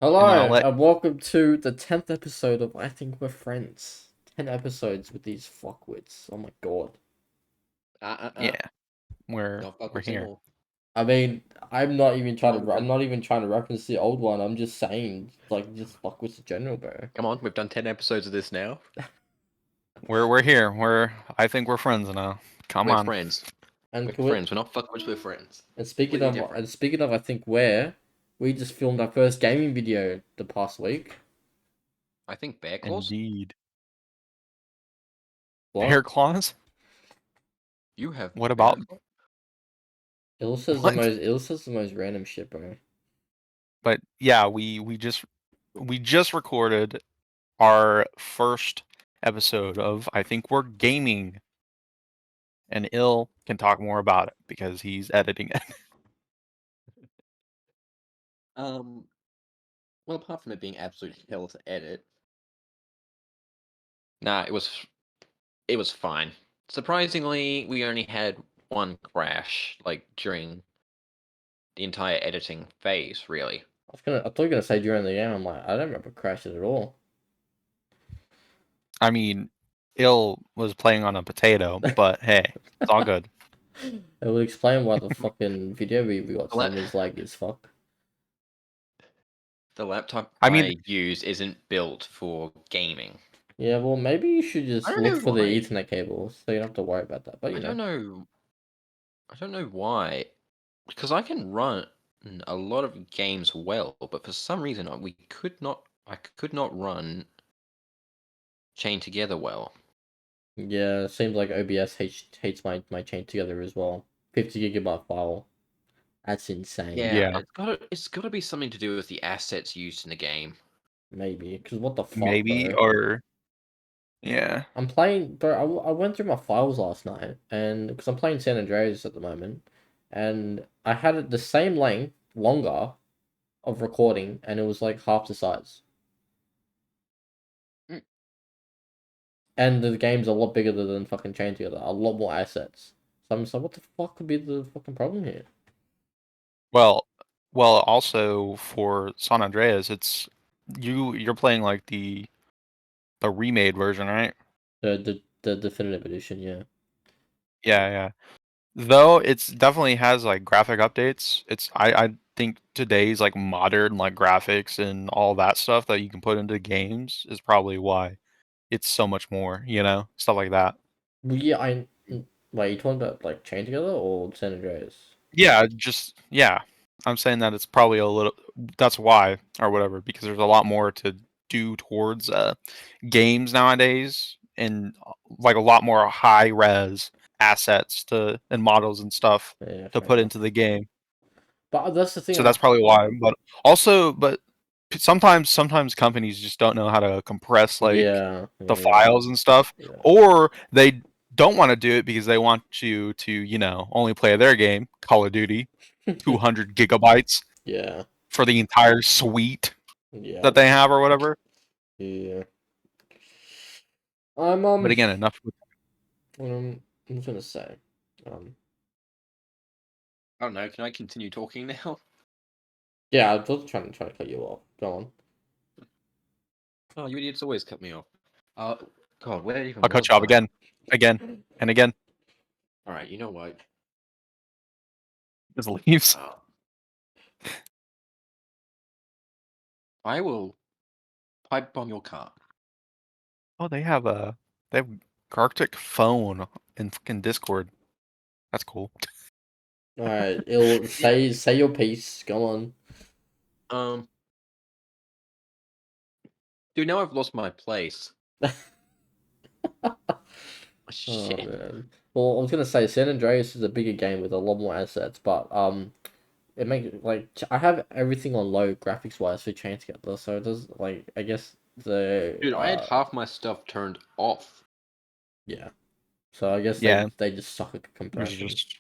And then I'll Hello, let and welcome to the 10th episode of I Think We're Friends. 10 episodes with these fuckwits. Oh my god. yeah, we're Not we're fuckwits here. anymore. I mean, I'm not even Come trying on, to. I'm not even trying to reference the old one. I'm just saying, like, just fuckwits in general, bro. come on, we've done 10 episodes of this now. We're here. I think we're friends now. Come We're on. friends. And We're can we, friends. We're not fuckwits, we're friends. and speaking Completely of, different. I think we just filmed our first gaming video the past week. I think bear claws? Indeed. Bear What? claws? You have What bear about claws? Il says the what? most. Il says the most random shit, bro. But yeah, we just recorded our first episode of I think we're gaming, and Il can talk more about it because he's editing it. Um, well, apart from it being absolute hell to edit, nah, it was fine. Surprisingly, we only had one crash, like, during the entire editing phase, really. I thought you were gonna say during the game. I'm like, I don't remember crashes at all. I mean, Il was playing on a potato, but hey, it's all good. It would explain why the fucking video we got The, la- some was like as fuck. the laptop I mean, I use isn't built for gaming. Yeah, well, maybe you should I just don't look know for the why. Ethernet cables so you don't have to worry about that. But I you don't know, know. I don't know why. Because I can run a lot of games well, but for some reason we could not. I could not run chain together well. yeah, it seems like OBS hates my chain together as well. 50 GB file. That's insane. Yeah, yeah, it's gotta be something to do with the assets used in the game. Maybe because what the fuck, maybe, bro? or yeah. I'm playing, bro. I went through my files last night, and because I'm playing San Andreas at the moment, and I had it the same length, longer of recording, and it was like half the size. Mm. And the game's a lot bigger than fucking Chain Together. A lot more assets. So I'm just like, what the fuck could be the fucking problem here? Well, well, also for San Andreas, it's you're playing like the remade version, right? The definitive edition, yeah. Yeah, yeah. Though it's definitely has like graphic updates. I think today's like modern like graphics and all that stuff that you can put into games is probably why it's so much more, stuff like that. Well, yeah, wait, you talking about like Chain Together or San Andreas? Yeah. I'm saying that it's probably a little that's why or whatever because there's a lot more to do towards games nowadays and like a lot more high res assets to and models and stuff Yeah, to fair put enough. into the game. But that's the thing So that's about probably why. But sometimes companies just don't know how to compress like yeah, the yeah, you're right. files and stuff, Yeah, or they don't want to do it because they want you to only play their game, Call of Duty, 200 gigabytes yeah, for the entire suite yeah, that they have or whatever. yeah. I'm But again, enough with I'm just gonna say, um, I don't know. Can I continue talking now? yeah, I was trying to cut you off. Go on. Oh, you idiots always cut me off. Uh, God, where even I'll cut was you off I? again, and again. All right, you know what? Just leaves. Uh, I will pipe bomb your car. Oh, they have Arctic phone in fucking Discord. That's cool. All right, it'll Yeah. say your piece. Go on. Um, dude, now I've lost my place. Oh Shit. man. Well, I was gonna say San Andreas is a bigger game with a lot more assets, but it makes like I have everything on low graphics wise for Chain Together, so it does like I guess the Dude, I had half my stuff turned off. yeah. So I guess Yeah, they just suck at yours is compression. just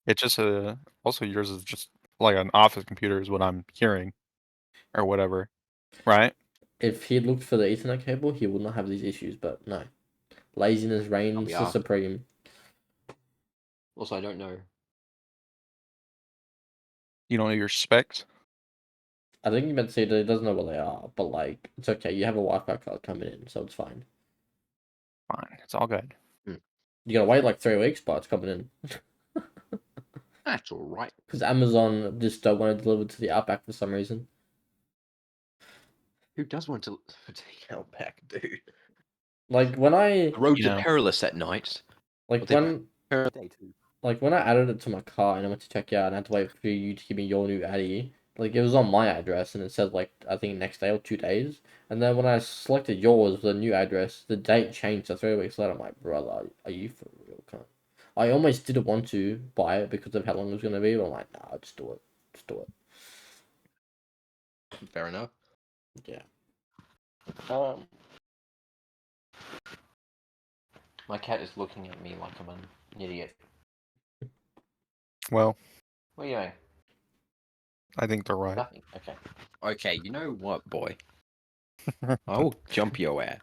it's just a also yours is just like an office computer is what I'm hearing or whatever, right? If he looked for the Ethernet cable, he would not have these issues, but no. Laziness I'll be reigns off. supreme. Also, I don't know. You don't know your specs. I think you meant to say that he doesn't know where they are, but like it's okay. You have a Wi-Fi card coming in, so it's fine. Fine, it's all good. You gotta wait like 3 weeks, but it's coming in That's all right. because Amazon just don't want to deliver to the Outback for some reason. Who does want to take Outback, dude? Like when I The roads You are know. perilous at night. like But when day too. like when I added it to my car and I went to check out and I had to wait for you to give me your new Addy, like it was on my address and it said like I think next day or 2 days. And then when I selected yours with the new address, the date changed to 3 weeks later. I'm like, brother, are you for real? Cunt? I almost didn't want to buy it because of how long it was gonna be, but I'm like, nah, just do it. Just do it. Fair enough. Yeah. My cat is looking at me like I'm an idiot. Well, What are you doing? I think they're right. Nothing. Okay. Okay, you know what, boy? I will jump your ass.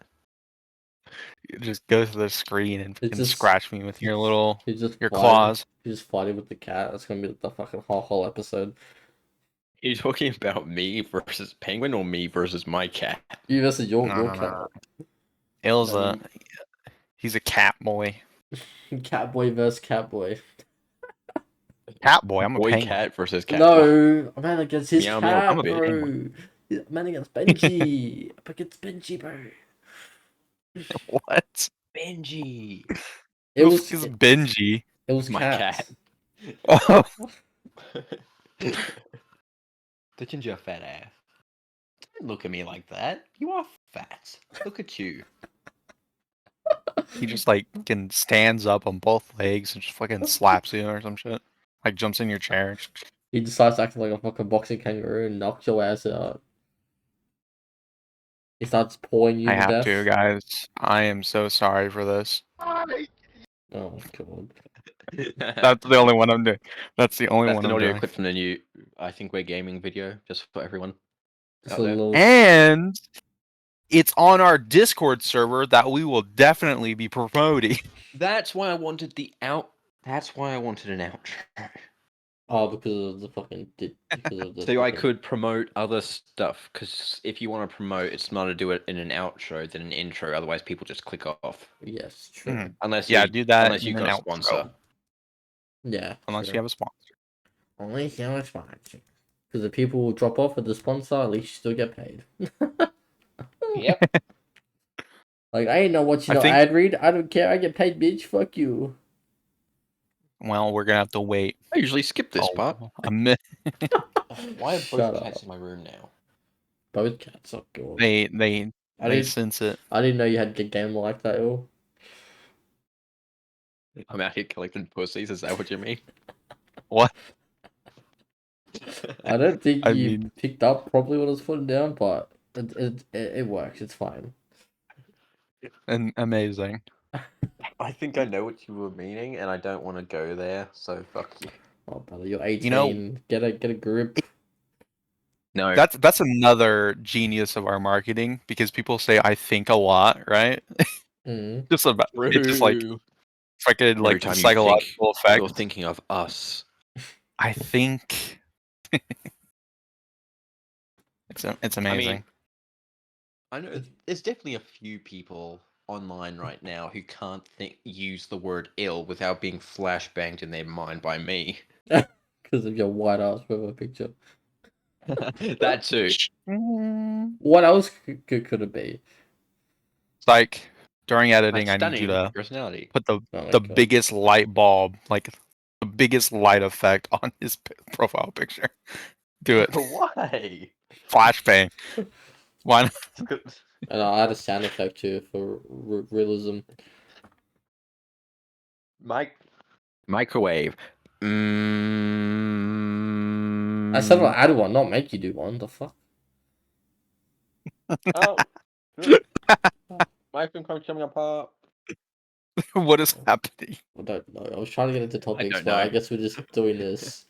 You just go to the screen and It's fucking just scratch me with your little he's just your fighting. claws. He's just fighting with the cat. That's gonna be the fucking whole episode. Are you talking about me versus Penguin or me versus my cat? You versus your No. cat. Ill's No, he's a cat boy. Catboy versus Catboy. Cat boy, I'm a Boy penguin. cat versus cat. No, a man against his Meow, meow, cat, I'm a bro. penguin. A man against Benji. Up against Benji, bro. What? Benji. It Who the was fuck is Benji? it was My cats. Oh, The ginger fat ass. Don't look at me like that. You are fat. Look at you. he just like fucking stands up on both legs and just fucking slaps you or some shit. Like jumps in your chair. He decides to act like a fucking boxing kangaroo and knocks your ass out. He starts pawing you I to have to, death. guys. I am so sorry for this. Oh my god. That's the only one I'm doing. That's the only That's one an I'm audio doing. clip from the new I Think We're Gaming video, just for everyone. Just Out a there. little. And it's on our Discord server that we will definitely be promoting. That's why I wanted the out. That's why I wanted an outro. Oh, because of the fucking. Because of the. So I fucking- could promote other stuff. Because if you want to promote, it's smarter to do it in an outro than an intro. Otherwise, people just click off. Yes, true. Mhm. Unless Yeah, you, do that unless you and then got a outro. sponsor. Yeah. Unless true. you have a sponsor. Only if you have a sponsor. Because if people will drop off with the sponsor, at least you still get paid. Yep. Like, I ain't not watching I no think- ad read. I don't care. I get paid, bitch. Fuck you. Well, we're gonna have to wait. I usually skip this part. a minute. Why are Shut both cats up. in my room now? Both cats are good. They I they didn't. sense it. I didn't know you had good game like that. Ill. I'm out here collecting pussies. Is that what you mean? What? I don't think I you mean- picked up probably what I was putting down, but it works. It's fine. And amazing. I think I know what you were meaning, and I don't want to go there. So fuck you. Oh, brother, you're 18. You know- get a grip. No. That's another genius of our marketing because people say I think a lot, right? Mm. Just about it's just like fucking Every like the time you psychological effect. You're thinking of us. I think it's amazing. I know there's definitely a few people online right now who can't use the word ill without being flashbanged in their mind by me. Because of your white ass profile picture. That too. What else could it be? It's like during My editing, I need you stunning to personality. put the Oh my the God. biggest light bulb, like the biggest light effect on his profile picture. Do it. Why? Flashbang. Why not? And I had a sound effect too for realism. Microwave. I said I'll Mm. add one, not make you do one. The fuck? Oh. My phone comes coming apart. What is happening? I don't know. I was trying to get into topics, don't but I know. guess we're just doing this.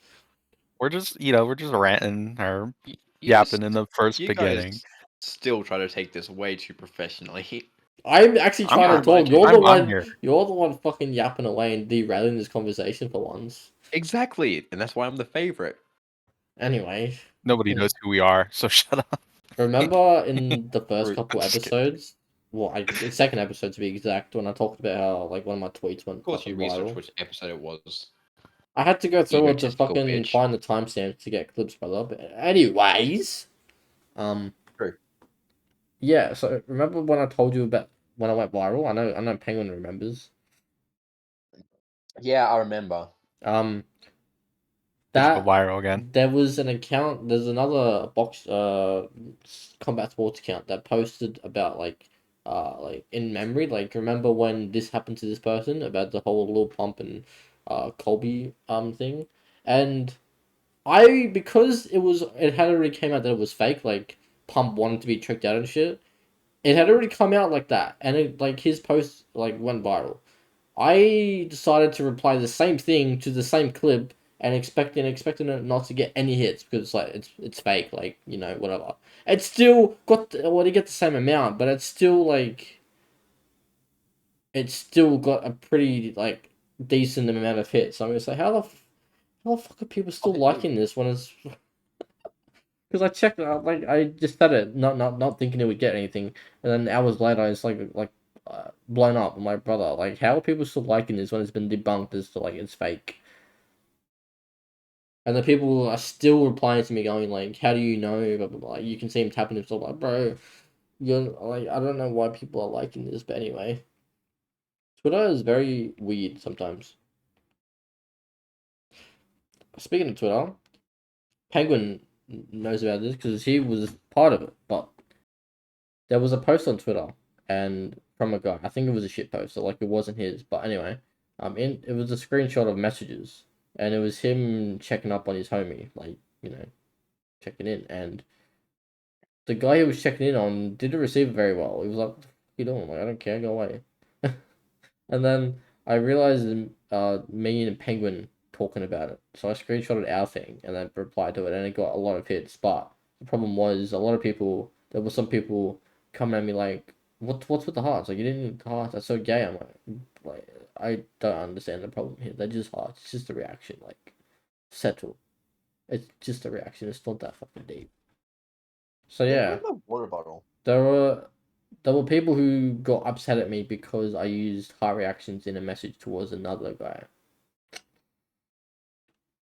We're just ranting or You yapping in the first you beginning. guys still try to take this way too professionally. I'm actually I'm trying to fine. talk. You're the I'm one. here. You're the one fucking yapping away and derailing this conversation for once. Exactly, and that's why I'm the favorite. Anyway, Nobody knows who we are, so shut up. remember in the first Rude. couple Just kidding. episodes, the second episode to be exact, when I talked about how like one of my tweets went Of course, you fucking researched viral. which episode it was. I had to go through it to Egotistical fucking bitch. find the timestamps to get clips, brother. But anyways, True. yeah. So remember when I told you about when I went viral? I know Penguin remembers. Yeah, I remember. Did you go That viral again? there was an account. There's another combat sports account that posted about like in memory. Like remember when this happened to this person about the whole Lil Pump and Colby thing, and because it had already came out that it was fake. Like Pump wanted to be tricked out and shit. It had already come out like that, and it like his post like went viral. I decided to reply the same thing to the same clip and expecting it not to get any hits because it's like it's fake, like you know whatever. It's still got well, you get the same amount, but it's still like it's still got a pretty like decent amount of hits. So I'm gonna say how the fuck are people still liking this when it's because I checked like I just said it not thinking it would get anything, and then hours later it's like blown up. I'm like, brother, like how are people still liking this when it's been debunked as to like it's fake? And the people are still replying to me going like, how do you know? Blah, blah, blah. You can see him tapping himself like, bro, you're like I don't know why people are liking this, but anyway, Twitter is very weird sometimes. Speaking of Twitter, Penguin knows about this because he was part of it, but there was a post on Twitter and from a guy. I think it was a shit post, so like it wasn't his. But anyway, it was a screenshot of messages, and it was him checking up on his homie, like you know, checking in. And the guy who was checking in on didn't receive it very well. He was like, "What the fuck you doing? Like, I don't care, go away." And then I realized me and Penguin talking about it, so I screenshotted our thing and then replied to it, and it got a lot of hits. But the problem was a lot of people. There were some people coming at me like, what's with the hearts? Like you didn't need the hearts. That's so gay." I'm like I don't understand the problem here. They're just hearts. It's just a reaction. Like settle. It's just a reaction. It's not that fucking deep. So yeah, the water bottle. there were people who got upset at me because I used heart reactions in a message towards another guy.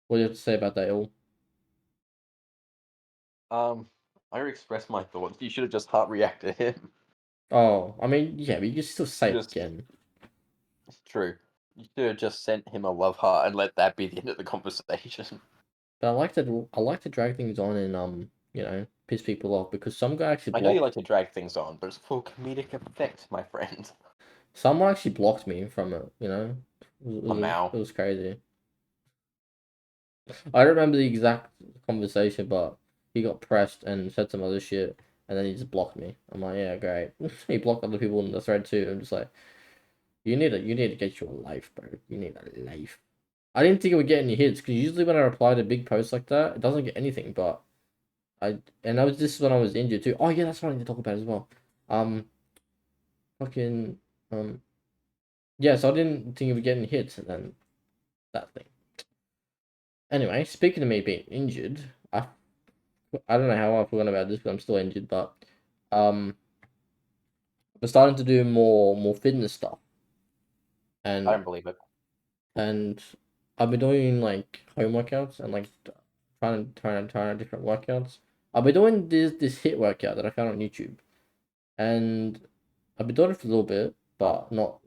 What do you have to say about that, Il? I already expressed my thoughts. You should have just heart reacted him. Oh, I mean, yeah, but you can still say it Just again. It's true. You should have just sent him a love heart and let that be the end of the conversation. But I like to drag things on and you know, piss people off because some guy actually I know you blocked. like to drag things on, but it's for comedic effect, my friend. Someone actually blocked me from it. You know, it Lamau. was crazy. I don't remember the exact conversation, but he got pressed and said some other shit, and then he just blocked me. I'm like, yeah, great. He blocked other people in the thread too. I'm just like, you need to get your life, bro. You need a life. I didn't think it would get any hits because usually when I reply to big posts like that, it doesn't get anything. But this is when I was injured too. Oh yeah, that's what I need to talk about as well. Um, fucking yeah. So I didn't think it would get any hits, and then that thing. Anyway, speaking of me being injured, I don't know how I forgot about this, but I'm still injured. But um, I'm starting to do more fitness stuff, I and don't believe it. and I've been doing like home workouts and like trying out different workouts. I've been doing this hit workout that I found on YouTube, and I've been doing it for a little bit, but not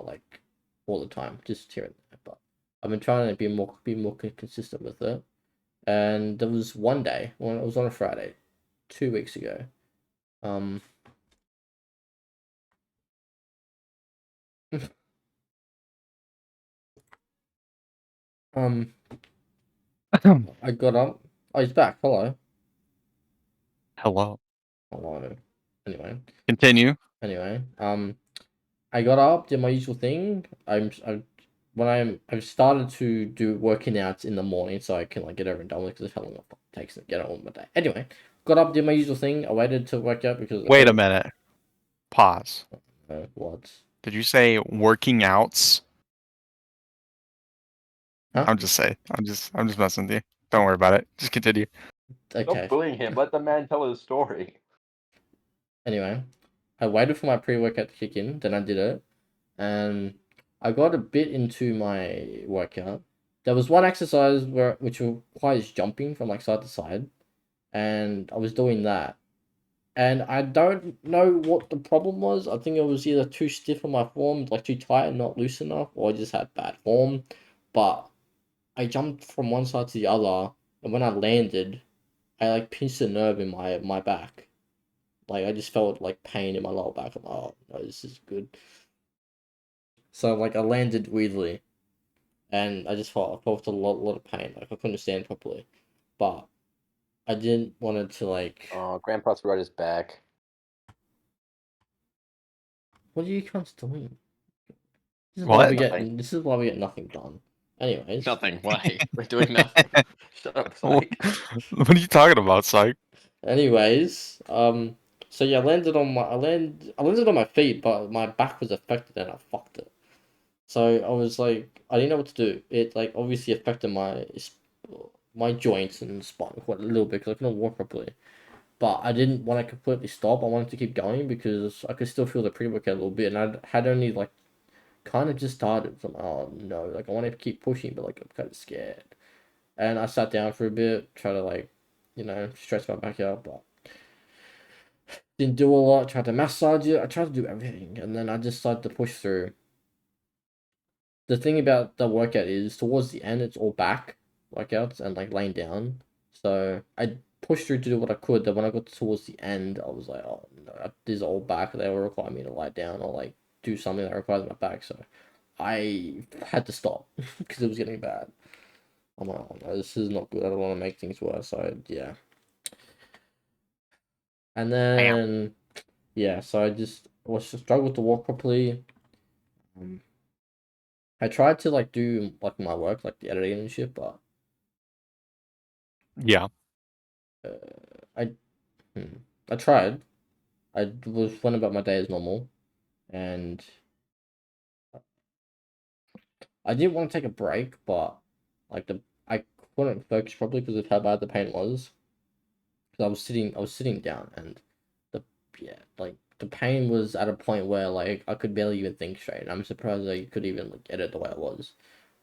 like all the time, just here and there. But I've been trying to be more consistent with it. And there was one day when it was on a Friday, 2 weeks ago. Um, um, I got up. Oh, he's back. Hello. Hello. Hello. Anyway, Continue. I got up, did my usual thing. I've started to do working out in the morning so I can like get over and done with because how long it takes to get on with my day. Anyway, got up, did my usual thing. I waited to work out because Wait a minute. Pause. What? Did you say working outs? Huh? I'm just saying. I'm just messing with you. Don't worry about it. Just continue. Okay. Stop bullying him. Let the man tell his story. Anyway, I waited for my pre-workout to kick in, then I did it, and I got a bit into my workout. There was one exercise which requires jumping from like side to side, and I was doing that. And I don't know what the problem was. I think it was either too stiff on my form, like too tight and not loose enough, or I just had bad form. But I jumped from one side to the other, and when I landed, I like pinched a nerve in my back. Like I just felt like pain in my lower back. I'm like, oh no, this is good. So like I landed weirdly, and I felt a lot of pain. Like I couldn't stand properly, but I didn't want it to like. Oh, Grandpa's right his back. What are you guys doing? This is why What? we get. Nothing. This is why we get nothing done. Anyways. Nothing. Why? We're doing nothing. Shut up, what Psych. are you talking about, Psych? Anyways, so yeah, I landed on my feet, but my back was affected and I fucked it. So I was like, I didn't know what to do. It like obviously affected my joints and spine quite a little bit because I couldn't walk properly. But I didn't want to completely stop. I wanted to keep going because I could still feel the pre-workout a little bit, and I had only like kind of just started. So I'm like, oh no, like I want to keep pushing, but like I'm kind of scared. And I sat down for a bit, try to like, stretch my back out, but didn't do a lot. Tried to massage it. I tried to do everything, and then I just started to push through. The thing about the workout is towards the end, it's all back workouts and like laying down. So I pushed through to do what I could. Then when I got towards the end, I was like, oh no, these are all back. They will require me to lie down or like do something that requires my back. So I had to stop because it was getting bad. I'm like, oh no, this is not good. I don't want to make things worse. So yeah. And Damn. then yeah, so I just struggled to walk properly. Um, I tried to like do like my work, like the editing and shit, but Yeah. uh, I I tried. I went about my day as normal, and I didn't want to take a break, but like I couldn't focus properly because of how bad the pain was. Because I was sitting down, and the yeah, like the pain was at a point where like I could barely even think straight. And I'm surprised I could even like edit the way it was.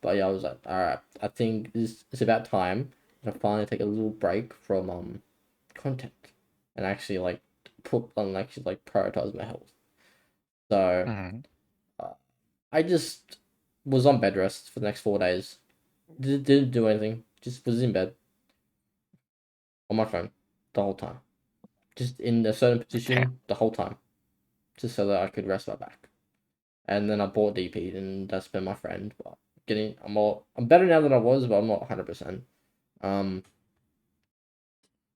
But yeah, I was like, all right, I think it's about time to finally take a little break from content and actually like prioritize my health. So Mhm. uh, I just was on bed rest for the next 4 days. Didn't do anything. Just was in bed on my phone the whole time. Just in a certain Damn. position the whole time, just so that I could rest my back. And then I bought DP, and that's been my friend. But I'm better now than I was, but I'm not 100%. Um,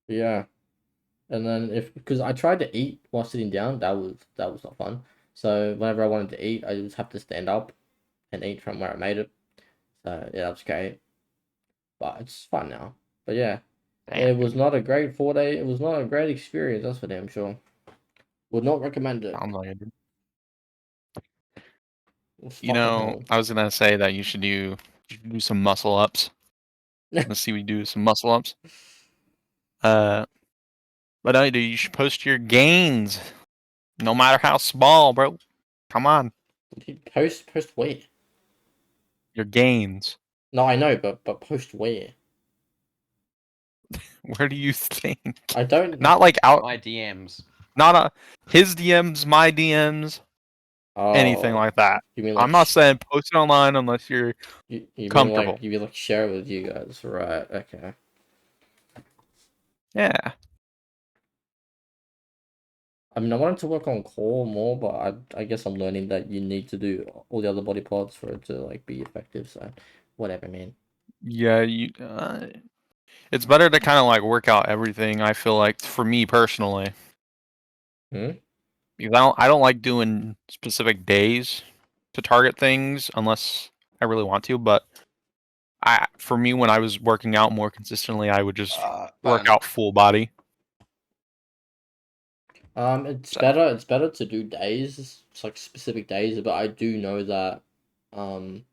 yeah. And then because I tried to eat while sitting down, that was not fun. So whenever I wanted to eat, I just have to stand up and eat from where I made it. So yeah, that was great. But it's fun now. But yeah, Damn, it was dude. not a great 4 day. It was not a great experience. That's for damn sure. Would not recommend it. Sounds like it, dude. It was You fucking know, hell. I was gonna say that you should do some muscle ups. Let's see, we do some muscle ups. Uh, but no, dude, you should post your gains, no matter how small, bro. Come on, Post where? your gains. No, I know, but post where? Where do you think? I don't. Not like out, My DMs. not his DMs, my DMs, anything Oh, like that. you mean like I'm not saying post it online unless you're comfortable. you mean like share it with you guys, right? Okay. Yeah, I mean, I wanted to work on core more, but I guess I'm learning that you need to do all the other body parts for it to like be effective. So, whatever, man. yeah. It's better to kind of like work out everything. I feel like for me personally, Hmm? because I don't like doing specific days to target things unless I really want to. But for me, when I was working out more consistently, I would just work Button. out full body. It's So better. It's better to do days, it's like specific days. But I do know that, um,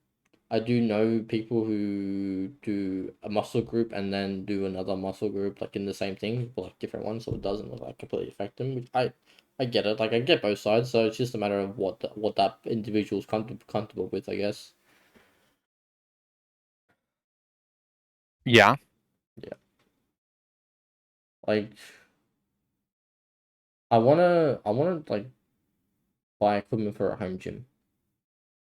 I do know people who do a muscle group and then do another muscle group like in the same thing, but like different ones, so it doesn't like completely affect them. Which I get it. Like I get both sides, so it's just a matter of what that individual's comfortable with, I guess. Yeah. Yeah. Like I wanna like buy equipment for a home gym.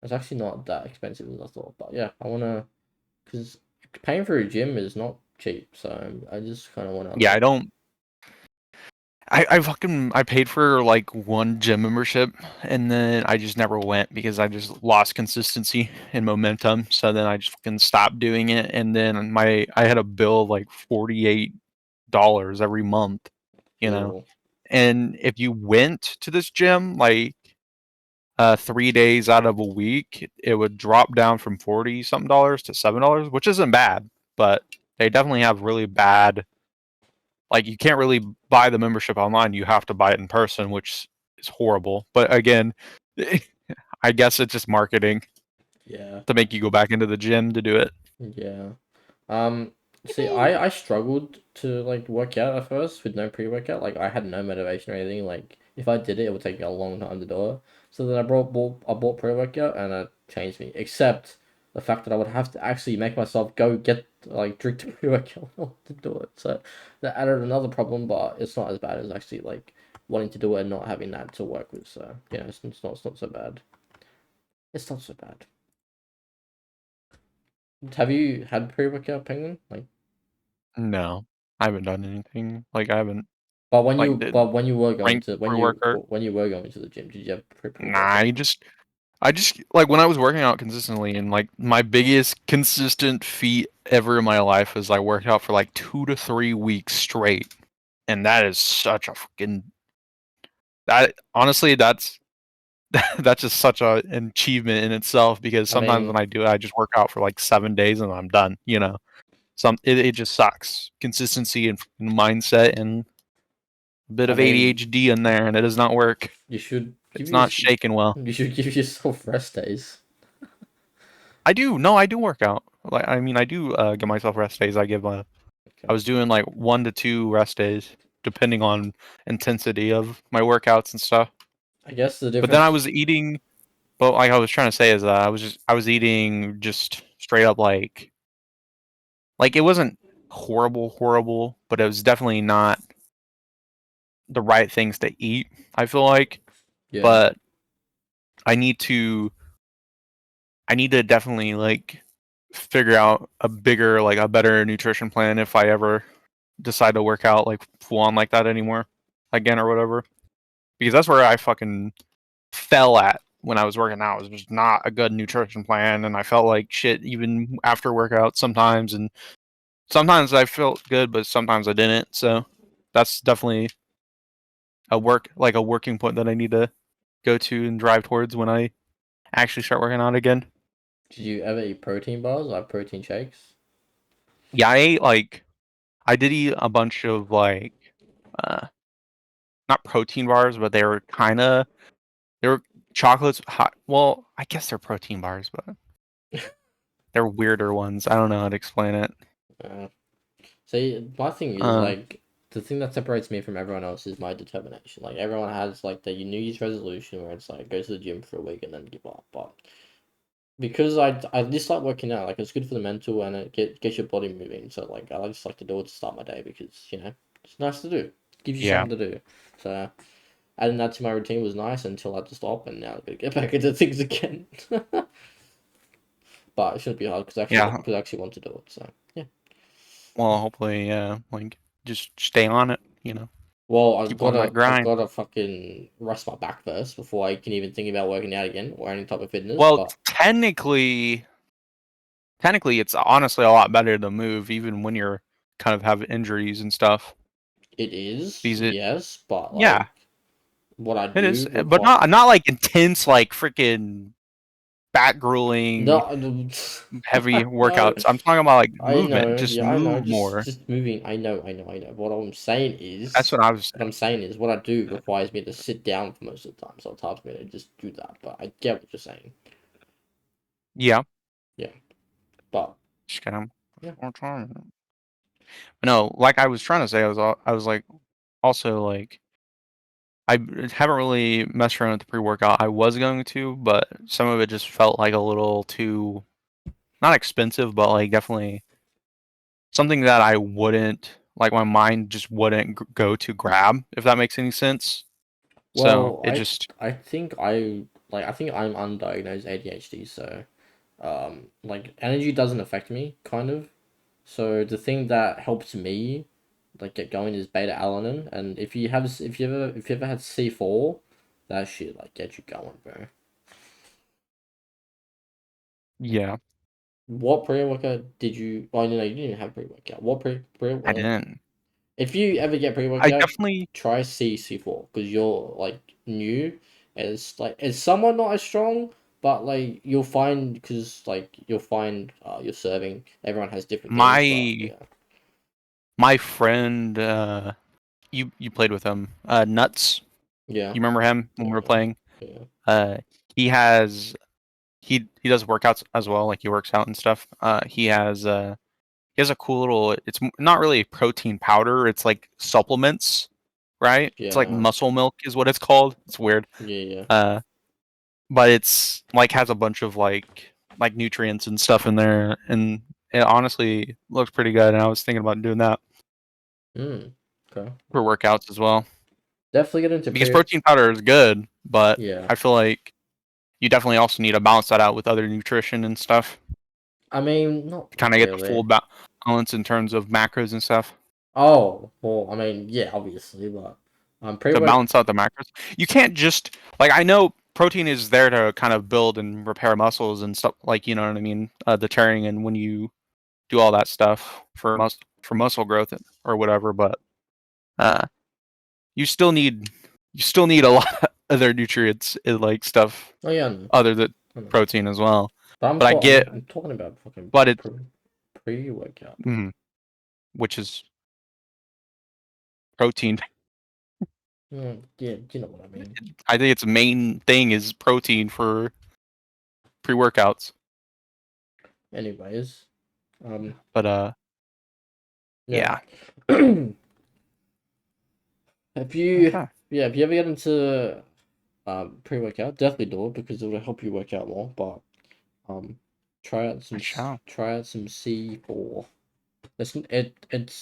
It's actually not that expensive as I thought, but yeah, I wanna because paying for a gym is not cheap, so I just kind of wanna Yeah, I like don't. I paid for like one gym membership and then I just never went because I just lost consistency and momentum. So then I just fucking stopped doing it, and then I had a bill of like $48 every month, you know. feel And if you went to this gym like 3 days out of a week, it would drop down from 40 something dollars to $7, which isn't bad, but they definitely have really bad, like you can't really buy the membership online. You have to buy it in person, which is horrible. But again, I guess it's just marketing yeah. to make you go back into the gym to do it. Yeah. See, I struggled to like work out at first with no pre-workout. Like I had no motivation or anything. Like if I did it, it would take me a long time to do it. So then I bought pre-workout and it changed me. Except the fact that I would have to actually make myself go get like drink the pre-workout to do it. So that added another problem, but it's not as bad as actually like wanting to do it and not having that to work with. So yeah, it's not so bad. It's not so bad. Have you had pre-workout, Penguin? Like. No, I haven't done anything. Like I haven't But like did when you were going rank to pre-workout. when you were going to the gym, did you have Nah, workout? I just like when I was working out consistently, and like my biggest consistent feat ever in my life is I worked out for like 2 to 3 weeks straight, and that is such a fucking that honestly that's just such an achievement in itself, because I sometimes mean, when I do it, I just work out for like 7 days and I'm done. It just sucks. Consistency and mindset and a bit I of mean, ADHD in there, and it does not work. you should It's not shaking well. you should give yourself rest days. I do. No, I do work out. Like, I mean, I do give myself rest days. I Okay. was doing like 1 to 2 rest days, depending on intensity of my workouts and stuff. I guess the But then I difference. was eating. But like I was trying to say is, I was eating just straight up like it wasn't horrible, but it was definitely not the right things to eat, I feel like. Yeah. But I need to I need to definitely like figure out a better nutrition plan if I ever decide to work out like full on like that anymore again or whatever. Because that's where I fucking fell at when I was working out. It was just not a good nutrition plan, and I felt like shit even after workout sometimes, and sometimes I felt good, but sometimes I didn't. So that's definitely a working point that I need to go to and drive towards when I actually start working out again. Did you ever eat protein bars, like protein shakes? Yeah, I did eat a bunch of like uh not protein bars, but they were chocolates hot. Well, I guess they're protein bars, but they're weirder ones. I don't know how to explain it. Uh, See, my thing is Uh, like the thing that separates me from everyone else is my determination. Like everyone has like the New Year's resolution where it's like go to the gym for a week and then give up. But because I just like working out, like it's good for the mental and it gets your body moving. So like I just like to do it to start my day because it's nice to do. Gives you yeah, something to do. So adding that to my routine was nice until I had to stop, and now I gotta get back into things again. But it shouldn't be hard yeah. because I actually want to do it. So yeah. Well, hopefully, yeah. Like, just stay on it. Well, Keep on that I grind. gotta fucking rest my back first before I can even think about working out again or any type of fitness. Well, But technically, it's honestly a lot better to move, even when you're kind of have injuries and stuff. it is, Because yes. But yeah, like what I it is, do but require not like intense, like freaking back grueling, no, heavy no. workouts. I'm talking about like I movement. know, Just yeah, I know. move more. Just moving. I know. That's what I was What I'm saying. saying is, what I do requires me to sit down for most of the time, so it's hard for me to just do that. But I get what you're saying. Yeah. But Just get him. Yeah. No, like I was trying to say, I was like, also like, I haven't really messed around with the pre-workout. I was going to, but some of it just felt like a little too, not expensive, but like definitely something that I wouldn't, like my mind just wouldn't go to grab, if that makes any sense. So well, it just, I think I think I'm undiagnosed ADHD, so like energy doesn't affect me, kind of. So the thing that helps me like get going is beta alanine, and if you ever had C4, that shit like get you going, bro. yeah, What pre-workout did you? Oh no, you didn't even have pre-workout. What pre I didn't. if you ever get I pre-workout, definitely, try C4 because you're like new. It's somewhat not as strong, but like you'll find because like you'll find you're serving. Everyone has different things, but my yeah, my friend, you played with him, Nuts. yeah, You remember him when we were yeah, playing? yeah, Uh, he has he does workouts as well, like he works out and stuff. He has a cool little. It's not really protein powder. It's like supplements, right? It's like yeah, muscle milk is what it's called. It's weird. yeah, yeah. Uh, but it's like has a bunch of like nutrients and stuff in there, and it honestly looks pretty good. And I was thinking about doing that Okay. for workouts as well, Definitely get into because protein powder is good, but Yeah, I feel like you definitely also need to balance that out with other nutrition and stuff I mean, not to kind of get the really. full balance in terms of macros and stuff. Oh, well, I mean, yeah, obviously, but To pre-work. balance out the macros. You can't just like I know protein is there to kind of build and repair muscles and stuff like you know what I mean, the tearing and when you do all that stuff for muscle growth or whatever, but uh, you still need a lot of other nutrients and like stuff Oh yeah, other than I know. protein as well. But But I get, I'm talking about fucking but it's pre-workout. which is protein. Yeah, you know what I mean. I think its main thing is protein for pre-workouts. Anyways, um, But yeah. yeah. If you Okay. yeah, if you ever get into pre-workout, definitely do it because it will help you work out more. But um, I shall. try out some C4. It's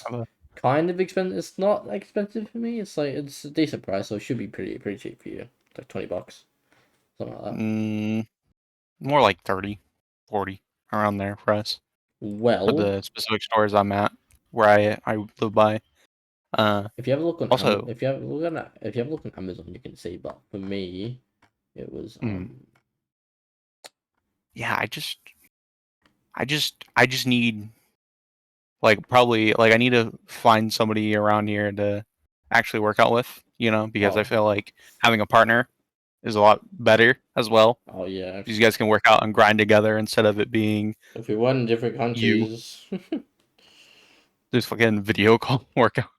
Have a- kind of expensive. It's not expensive for me. It's like it's a decent price, so it should be pretty cheap for you. Like $20, something like that. Mm, more like 30, 40 around there for us. For Well, the specific stores I'm at, where I live by. Uh, if you have a look on also, if you have a look on Amazon, you can see. But for me, it was mm, yeah, I just need like probably like I need to find somebody around here to actually work out with, you know, because I oh feel like having a partner is a lot better as well. oh yeah. Because you guys can work out and grind together instead of it being If we were in different you countries, just fucking video call workout.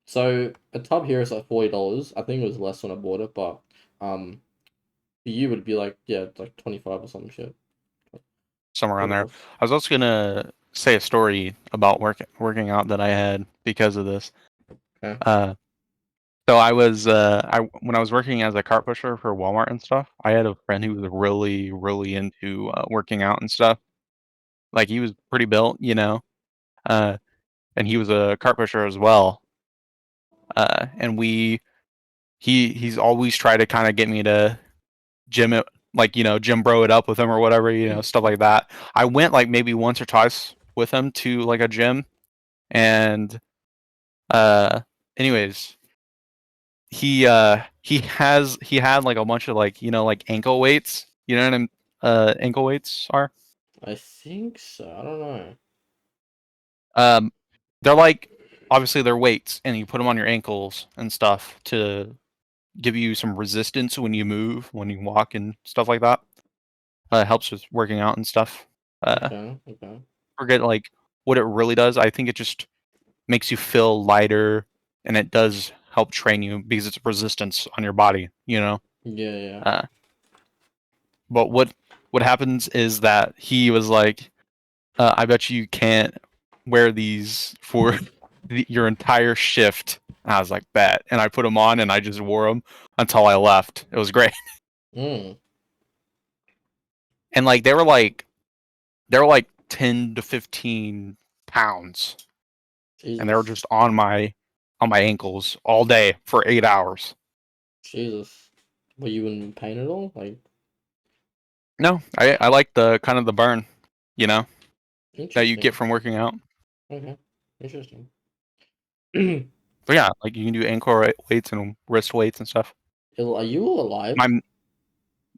so a tub here is like $40. I think it was less when I bought it, but um, for you would be like yeah, like 25 or some shit. Somewhere around there. $40. I was also gonna say a story about working out that I had because of this. Okay. Uh, so I was I when I was working as a cart pusher for Walmart and stuff, I had a friend who was really into working out and stuff. Like he was pretty built, you know, uh, and he was a cart pusher as well. And he's always tried to kind of get me to gym it, like you know, gym bro it up with him or whatever, you know, stuff like that. I went like maybe once or twice with him to like a gym, and uh, anyways, he had like a bunch of like you know like ankle weights. You know what ankle weights are? I think so. I don't know. Um, they're like obviously they're weights, and you put them on your ankles and stuff to give you some resistance when you move, when you walk and stuff like that. Helps with working out and stuff. Uh, Okay, okay. forget like what it really does. I think it just makes you feel lighter, and it does help train you because it's resistance on your body. You know. Yeah, yeah. Uh, but what happens is that he was like, I bet you can't wear these for your entire shift. And I was like, bet. And I put them on and I just wore them until I left. It was great. Mm. And like they were like 10 to 15 pounds, and they were Jesus. just on my ankles all day for 8 hours. Jesus. Were you in pain at all? Like, No, I like the kind of the burn, you know, that you get interesting. from working out. Okay. Interesting. But yeah, like you can do ankle weights and wrist weights and stuff. Are you all alive? My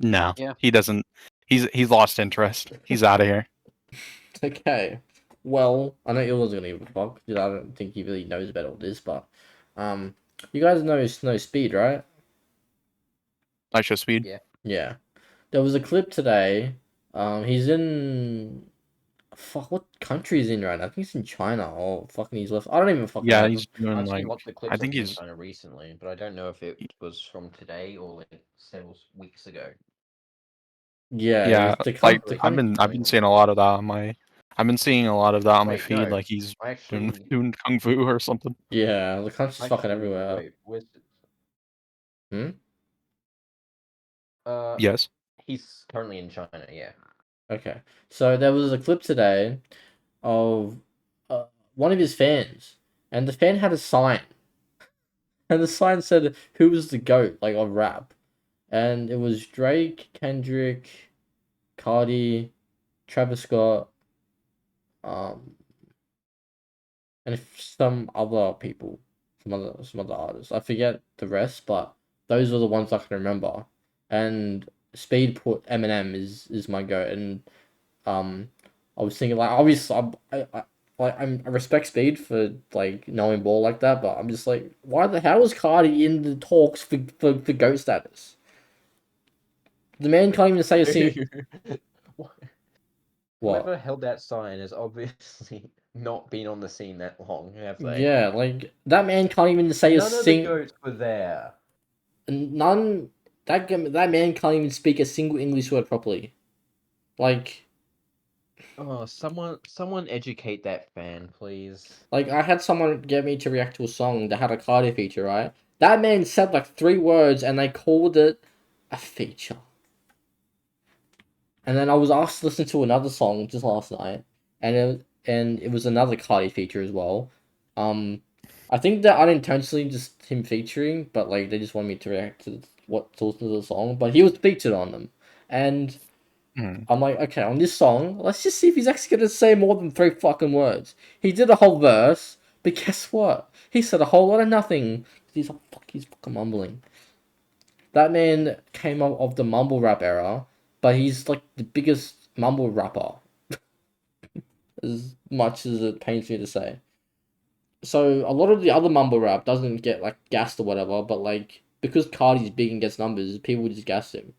no, Yeah. he doesn't. He's lost interest. He's out of here. Okay. Well, I know Illa's gonna give a fuck, because I don't think he really knows about all this, but you guys know Snow Speed, right? Night show speed. Yeah. Yeah. There was a clip today. He's in fuck, what country is he in right now? I think he's in China or fucking he's left. I don't even fucking Yeah, know. he's doing I've like seen lots of I clips of think him he's kind of recently, but I don't know if it was from today or like several weeks ago. Yeah, yeah the like the I've I've been seeing a lot of that on my I've been seeing a lot of that on my Wait, feed. no. Like he's I actually doing kung fu or something. yeah, the country's fucking everywhere. wait. Where's Hmm? uh? Yes. He's currently in China. Yeah. Okay. So there was a clip today of one of his fans, and the fan had a sign, and the sign said, "Who was the goat?" Like of rap, and it was Drake, Kendrick, Cardi, Travis Scott, um, and some other people, some other artists. I forget the rest, but those are the ones I can remember. And Speed put Eminem is my goat, and I was thinking like obviously I respect Speed for like knowing ball like that, but I'm just like why the hell is Cardi in the talks for goat status? The man can't even say a single what. Whoever held that sign has obviously not been on the scene that long, have they? Yeah, like that man can't even say a None of the sing. goats were there. None. That man can't even speak a single English word properly. Like, Oh, someone educate that fan, please. I had someone get me to react to a song that had a Cardi feature, right? That man said like 3 words and they called it a feature. And then I was asked to listen to another song just last night, and it was another Cardi feature as well. I think that unintentionally just him featuring, but like they just want me to react to what to listen to the song. But he was featured on them, and Hmm. I'm like, okay, on this song, let's just see if he's actually gonna say more than 3 fucking words. He did a whole verse, but guess what? He said a whole lot of nothing. He's fucking mumbling. That man came up of the mumble rap era, but he's like the biggest mumble rapper, as much as it pains me to say. So a lot of the other mumble rap doesn't get like gassed or whatever, but like because Cardi's big and gets numbers, people just gas him.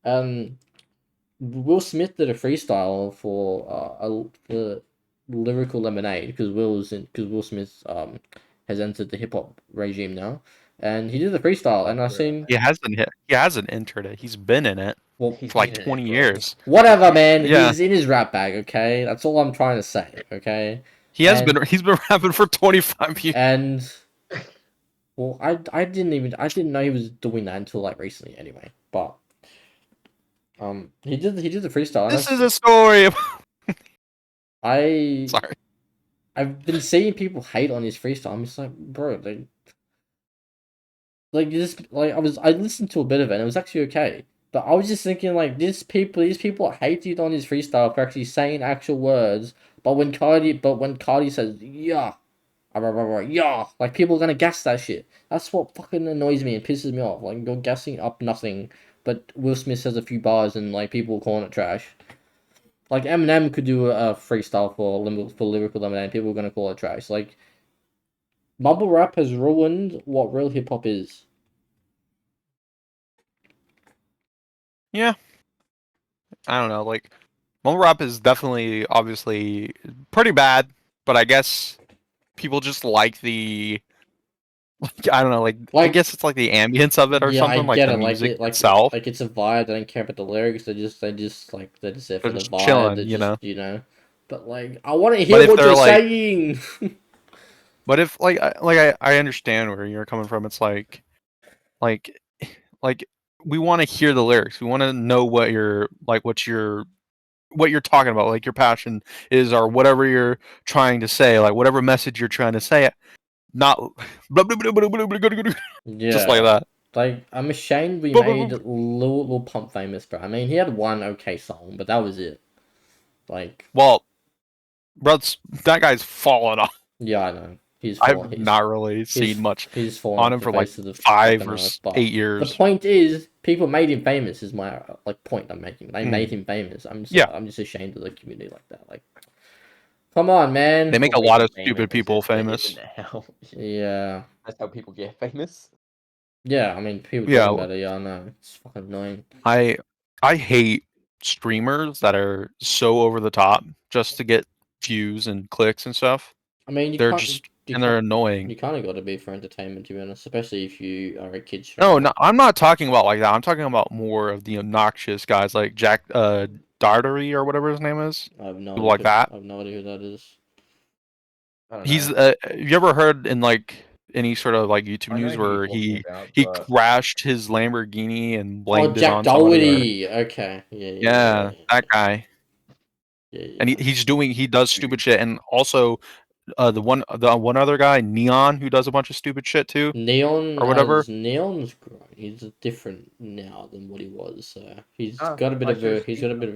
Um, Will Smith did a freestyle for lyrical lemonade because Will Smith has entered the hip hop regime now, and he did the freestyle, and I seen He hasn't entered it. He's been in it well He's for like been in it 20 for a years. whatever, man. Yeah. He's in his rap bag. Okay, that's all I'm trying to say. Okay, and He's been rapping for 25 years. and well, I didn't know he was doing that until like recently anyway. But he did the freestyle, and This is a story of I sorry. I've been seeing people hate on his freestyle. I'm just like, bro, like this, like I listened to a bit of it, and it was actually okay. But I was just thinking, like, these people hated on his freestyle for actually saying actual words. But when Cardi says, yeah, yeah, like people are gonna gas that shit. That's what fucking annoys me and pisses me off. Like you're gassing up nothing, but Will Smith says a few bars and like people calling it trash. Like Eminem could do a freestyle for lyrical lemonade. People are gonna call it trash. Like mumble rap has ruined what real hip hop is. Yeah. I don't know. Like mumble rap is definitely obviously pretty bad, but I guess people just like I don't know, like I Like, guess it's like the ambience of it or yeah, I something, like get the it. Like music it, itself. like it's a vibe. They don't care about the lyrics. They're just there They're for the just vibe. chilling, They're you just know. But like, I want to But hear if what they're you're like, saying. but if I understand where you're coming from. It's like like we want to hear the lyrics. We want to know what you're like, what you're talking about, like your passion is, or whatever you're trying to say, like whatever message you're trying to say. Not just like Yeah. that. Like, I'm ashamed we made Lil Pump famous, bro. I mean, he had one okay song, but that was it. Like, Well, bro, that guy's fallen off. yeah, I know. I've not really seen much He's fallen on off him the for like face of the five fucking or earth. But eight the years. point is, people made him famous. Is my like point I'm making. They made Mm. him famous. Yeah, I'm just ashamed of the community like that. Like, come on, man. they make People a made lot him of famous. stupid It's people just that famous. isn't how. Yeah. That's how people get famous. Yeah, I mean, people talking Yeah, about it. Yeah, I know. It's fucking annoying. I I hate streamers that are so over the top just to get views and clicks and stuff. I mean, you They're can't, annoying. you kind of got to be for entertainment, to be honest. Especially if you are a kid No, streamer. no, I'm not talking about like that. I'm talking about more of the obnoxious guys like Jack Dartery or whatever his name is. I have no People idea. like that. I have no idea who that is. I don't He's know. have you ever heard in like any sort of like YouTube I know news who you're where talking about, he but crashed his Lamborghini and Oh, blamed it Jack on somebody, or Doherty. Okay. Yeah, yeah, yeah, yeah, that guy. yeah, And yeah. he does dude, stupid shit, and also the one other guy, Neon, who does a bunch of stupid shit too or whatever. Neon's grown. He's different now than what he was. So he's got a bit of a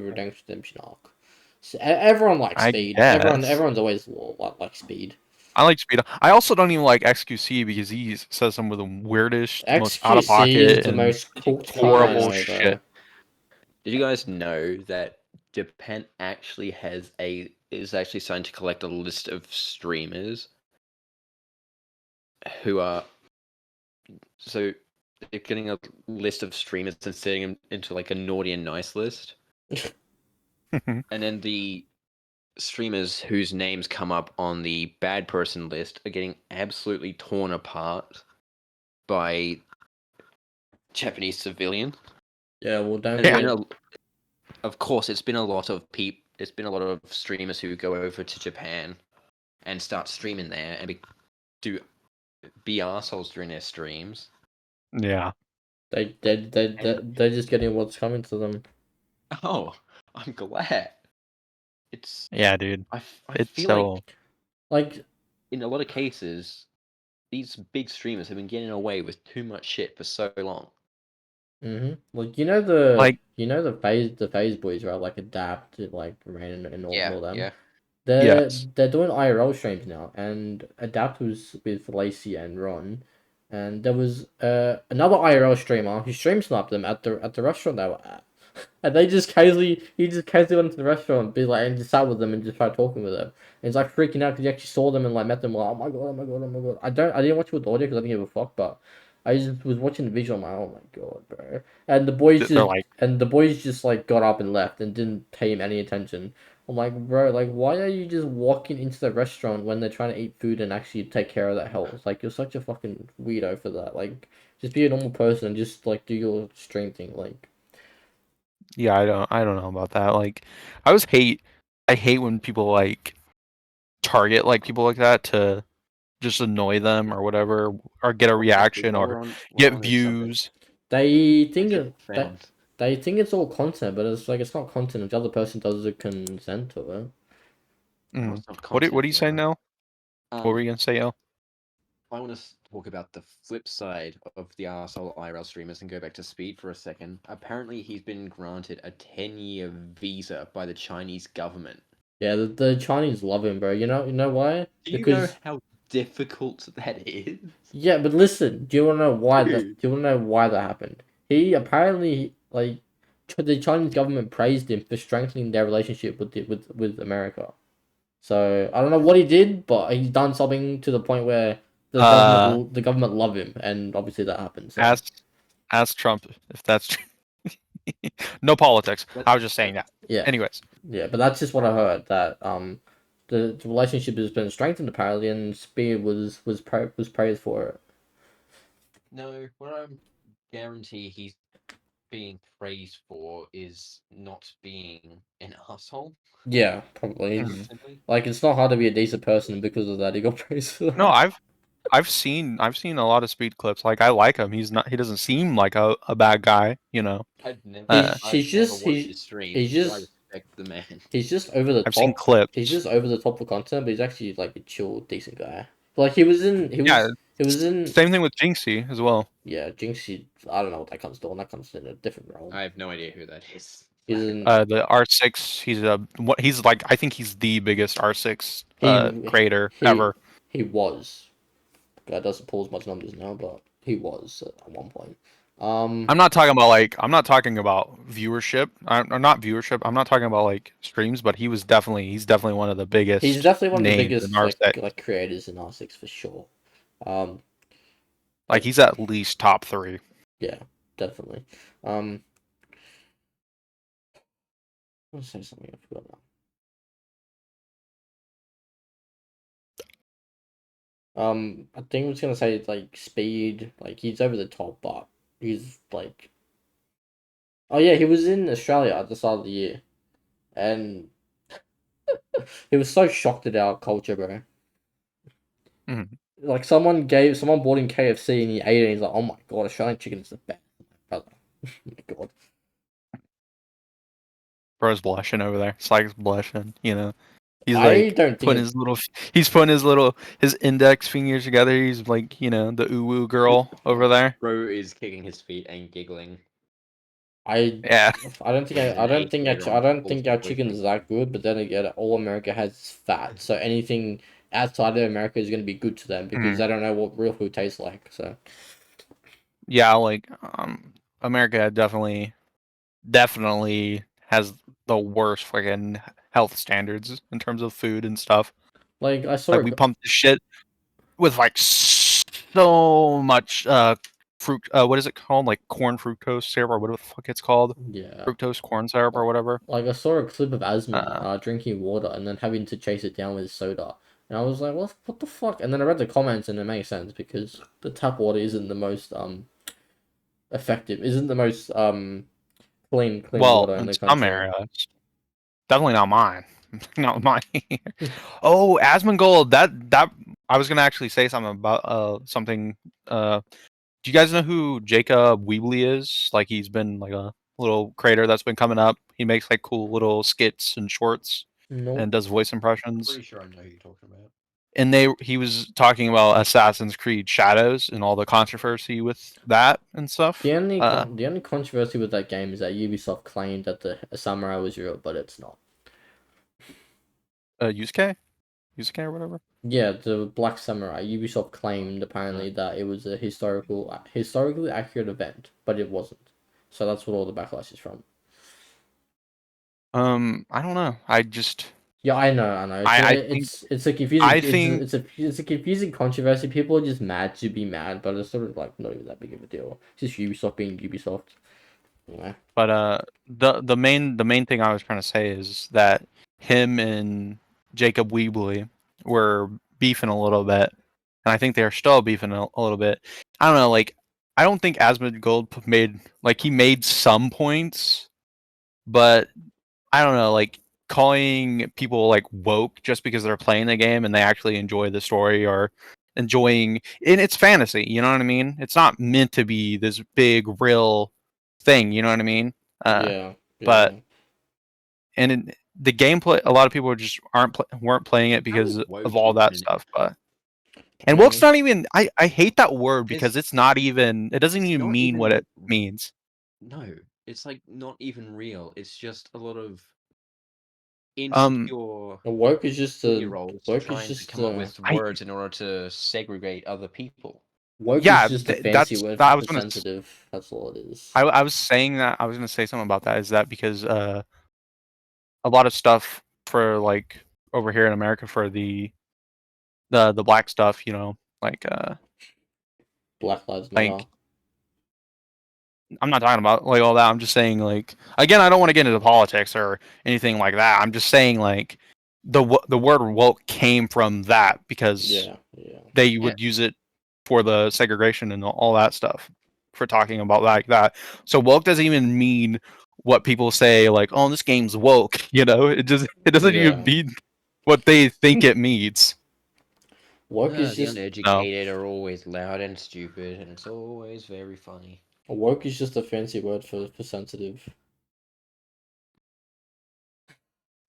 redemption arc. So, everyone likes I Speed. guess Everyone's always like Speed. I like Speed. I also don't even like XQC because he says some of the weirdest, most out of XQC is pocket the and most cooked thing I horrible know, shit. bro. did you guys know that Japan actually is actually starting to collect a list of streamers who are so they're getting a list of streamers and setting them into like a naughty and nice list, and then the streamers whose names come up on the bad person list are getting absolutely torn apart by Japanese civilians. Yeah, well, don't And it's Yeah, been forget. of course, it's been a lot of It's been a lot of streamers who go over to Japan and start streaming there and be assholes during their streams. yeah, They're just getting what's coming to them. Oh, I'm glad. It's yeah, dude. I It's feel like so Like, in a lot of cases, these big streamers have been getting away with too much shit for so long. like like the phase boys, right? Like Adapt, like Rain and all them. Yeah. yes. They're doing IRL streams now, and Adapt was with Lacey and Ron, and there was another IRL streamer who stream sniped them at the restaurant they were at, and he just casually went to the restaurant, be like, and just sat with them and just tried talking with them. And he's like freaking out because he actually saw them and like met them. Like, oh my god, oh my god, oh my god. I didn't watch it with audio because I didn't give a fuck, but I just was watching the visual. I'm like, oh my god, bro. And They're like, the boys just like got up and left and didn't pay him any attention. I'm like, bro, like, why are you just walking into the restaurant when they're trying to eat food and actually take care of that health? Like, you're such a fucking weirdo for that. Like, just be a normal person and just like do your stream thing. Like, yeah, I don't know about that. Like, I hate when people like target like people like that to just annoy them or whatever, or get a Actually, reaction or while get we're on this subject, views. they I think just that found they think it's all content, but it's like it's not content if the other person doesn't consent to it. well, Mm. it's not What content, are you saying right? now? What were Um, you gonna say, El? I want to talk about the flip side of the arsehole IRL streamers and go back to Speed for a second. Apparently, he's been granted a 10-year visa by the Chinese government. Yeah, the Chinese love him, bro. You know why? Do you know Because how difficult that is? yeah, but listen, do you want to know why that? Dude. Do you want to know why that happened? He apparently like the Chinese government praised him for strengthening their relationship with America. So I don't know what he did, but he's done something to the point where Uh, the government love him, and obviously that happened. So ask ask Trump if that's true. No politics. That, I was just saying that. yeah, Anyways, yeah, but that's just what I heard that the relationship has been strengthened apparently, and Spear was praised for it. No, what I guarantee he's being praised for is not being an asshole. Yeah, probably. Mhm. Simply. Like, it's not hard to be a decent person, and because of that, he got praised for No, that. I've seen a lot of Speed clips. Like I like him. He doesn't seem like a bad guy. You know. I've never, Uh, I've never watched his streams, he's but I just respect the man. he's just over the I've seen top. He's clips. just over the top for content, but he's actually like a chill, decent guy. Like he was in Yeah. he was in Same thing with Jinxie as well. yeah, Jinxie. I don't know what that comes to, and that comes in a different realm. I have no idea who that is. He's in The R6. He's like I think he's the biggest R6 he creator he ever. he was. Guy doesn't pull as much numbers now, but he was at one point. I'm not talking about viewership. I'm not viewership. I'm not talking about like streams, but he's definitely one of the He's biggest definitely one of the names in biggest R6. like creators in R6 for sure. Um, Like he's at least top 3. yeah, definitely. I want to say something I forgot now. I think I was gonna say like speed, like he's over the top, but he's like, oh yeah, he was in Australia at the start of the year, and he was so shocked at our culture, bro. Mhm. Like someone bought him KFC and he ate it. And he's like, oh my god, Australian chicken is the best, brother. Oh my god. Bro's blushing over there. Sykes blushing. You know, he's I like don't think putting his index fingers together. He's like the uwu girl over there. Bro is kicking his feet and giggling. I Yeah. I don't think He's an eighth grader I on don't think Fortune our Quickly. chicken is that good. But then again, all America has is fat, so anything outside of America is going to be good to them because Mhm. they don't know what real food tastes like. So Yeah, like America definitely has the worst fucking health standards in terms of food and stuff. like I saw Like we pump the shit with like so much fruit. What is it called? Like corn fructose syrup or whatever the fuck it's called. yeah, Fructose corn syrup or whatever. like I saw a clip of Asman Uh, drinking water and then having to chase it down with soda, and I was like, what the fuck? And then I read the comments and it makes sense because the tap water isn't the most effective, isn't the most clean well, water in in the some country. areas, definitely not mine. Not mine. Oh, Asmongold. That I was gonna actually say something about something. Do you guys know who Jacob Weebly is? Like he's been like a little creator that's been coming up. He makes like cool little skits and shorts Nope. and does voice impressions. Pretty sure I know who you're talking about. And he was talking about Assassin's Creed Shadows and all the controversy with that and stuff. The only controversy with that game is that Ubisoft claimed that the samurai was real, but it's not. Yusuke? Yusuke or whatever. Yeah, the Black Samurai. Ubisoft claimed apparently that it was a historically accurate event, but it wasn't. So that's what all the backlash is from. I don't know. Yeah, I know, I know. I think It's a confusing I think it's a confusing controversy. People are just mad to be mad, but it's sort of like not even that big of a deal. It's just Ubisoft being Ubisoft. Yeah. but the main thing I was trying to say is that him and Jacob Weebly were beefing a little bit, and I think they're still beefing a little bit. I don't know, like I don't think Asmongold he made some points, but I don't know, like calling people like woke just because they're playing the game and they actually enjoy the story or enjoying and it's fantasy, you know what I mean? It's not meant to be this big real thing, you know what I mean? Yeah, But yeah. and the gameplay, a lot of people just weren't playing it How because is of woke all even that an stuff. But and woke's Mm. not even. I hate that word because It's it's not even. It doesn't it's even not mean what even it means. no. It's like not even real. It's just a lot of Um, insecure Woke is just a 2-year-olds woke is trying to just come up a with I words in order to segregate other people. woke is yeah, just a fancy that's word I was for gonna. sensitive. That's all it is. I was saying that I was gonna say something about that. Is that because a lot of stuff for like over here in America for the black stuff, like Black Lives Matter. like I'm not talking about like all that. I'm just saying like again, I don't want to get into politics or anything like that. I'm just saying like the word woke came from that because Yeah, yeah. they Yeah, would use it for the segregation and all that stuff for talking about like that. So woke doesn't even mean what people say like, oh, this game's woke. You know, it doesn't even Yeah. mean what they think it means. Woke is The just uneducated are always loud and stupid, and it's always very funny. woke is just a fancy word for sensitive.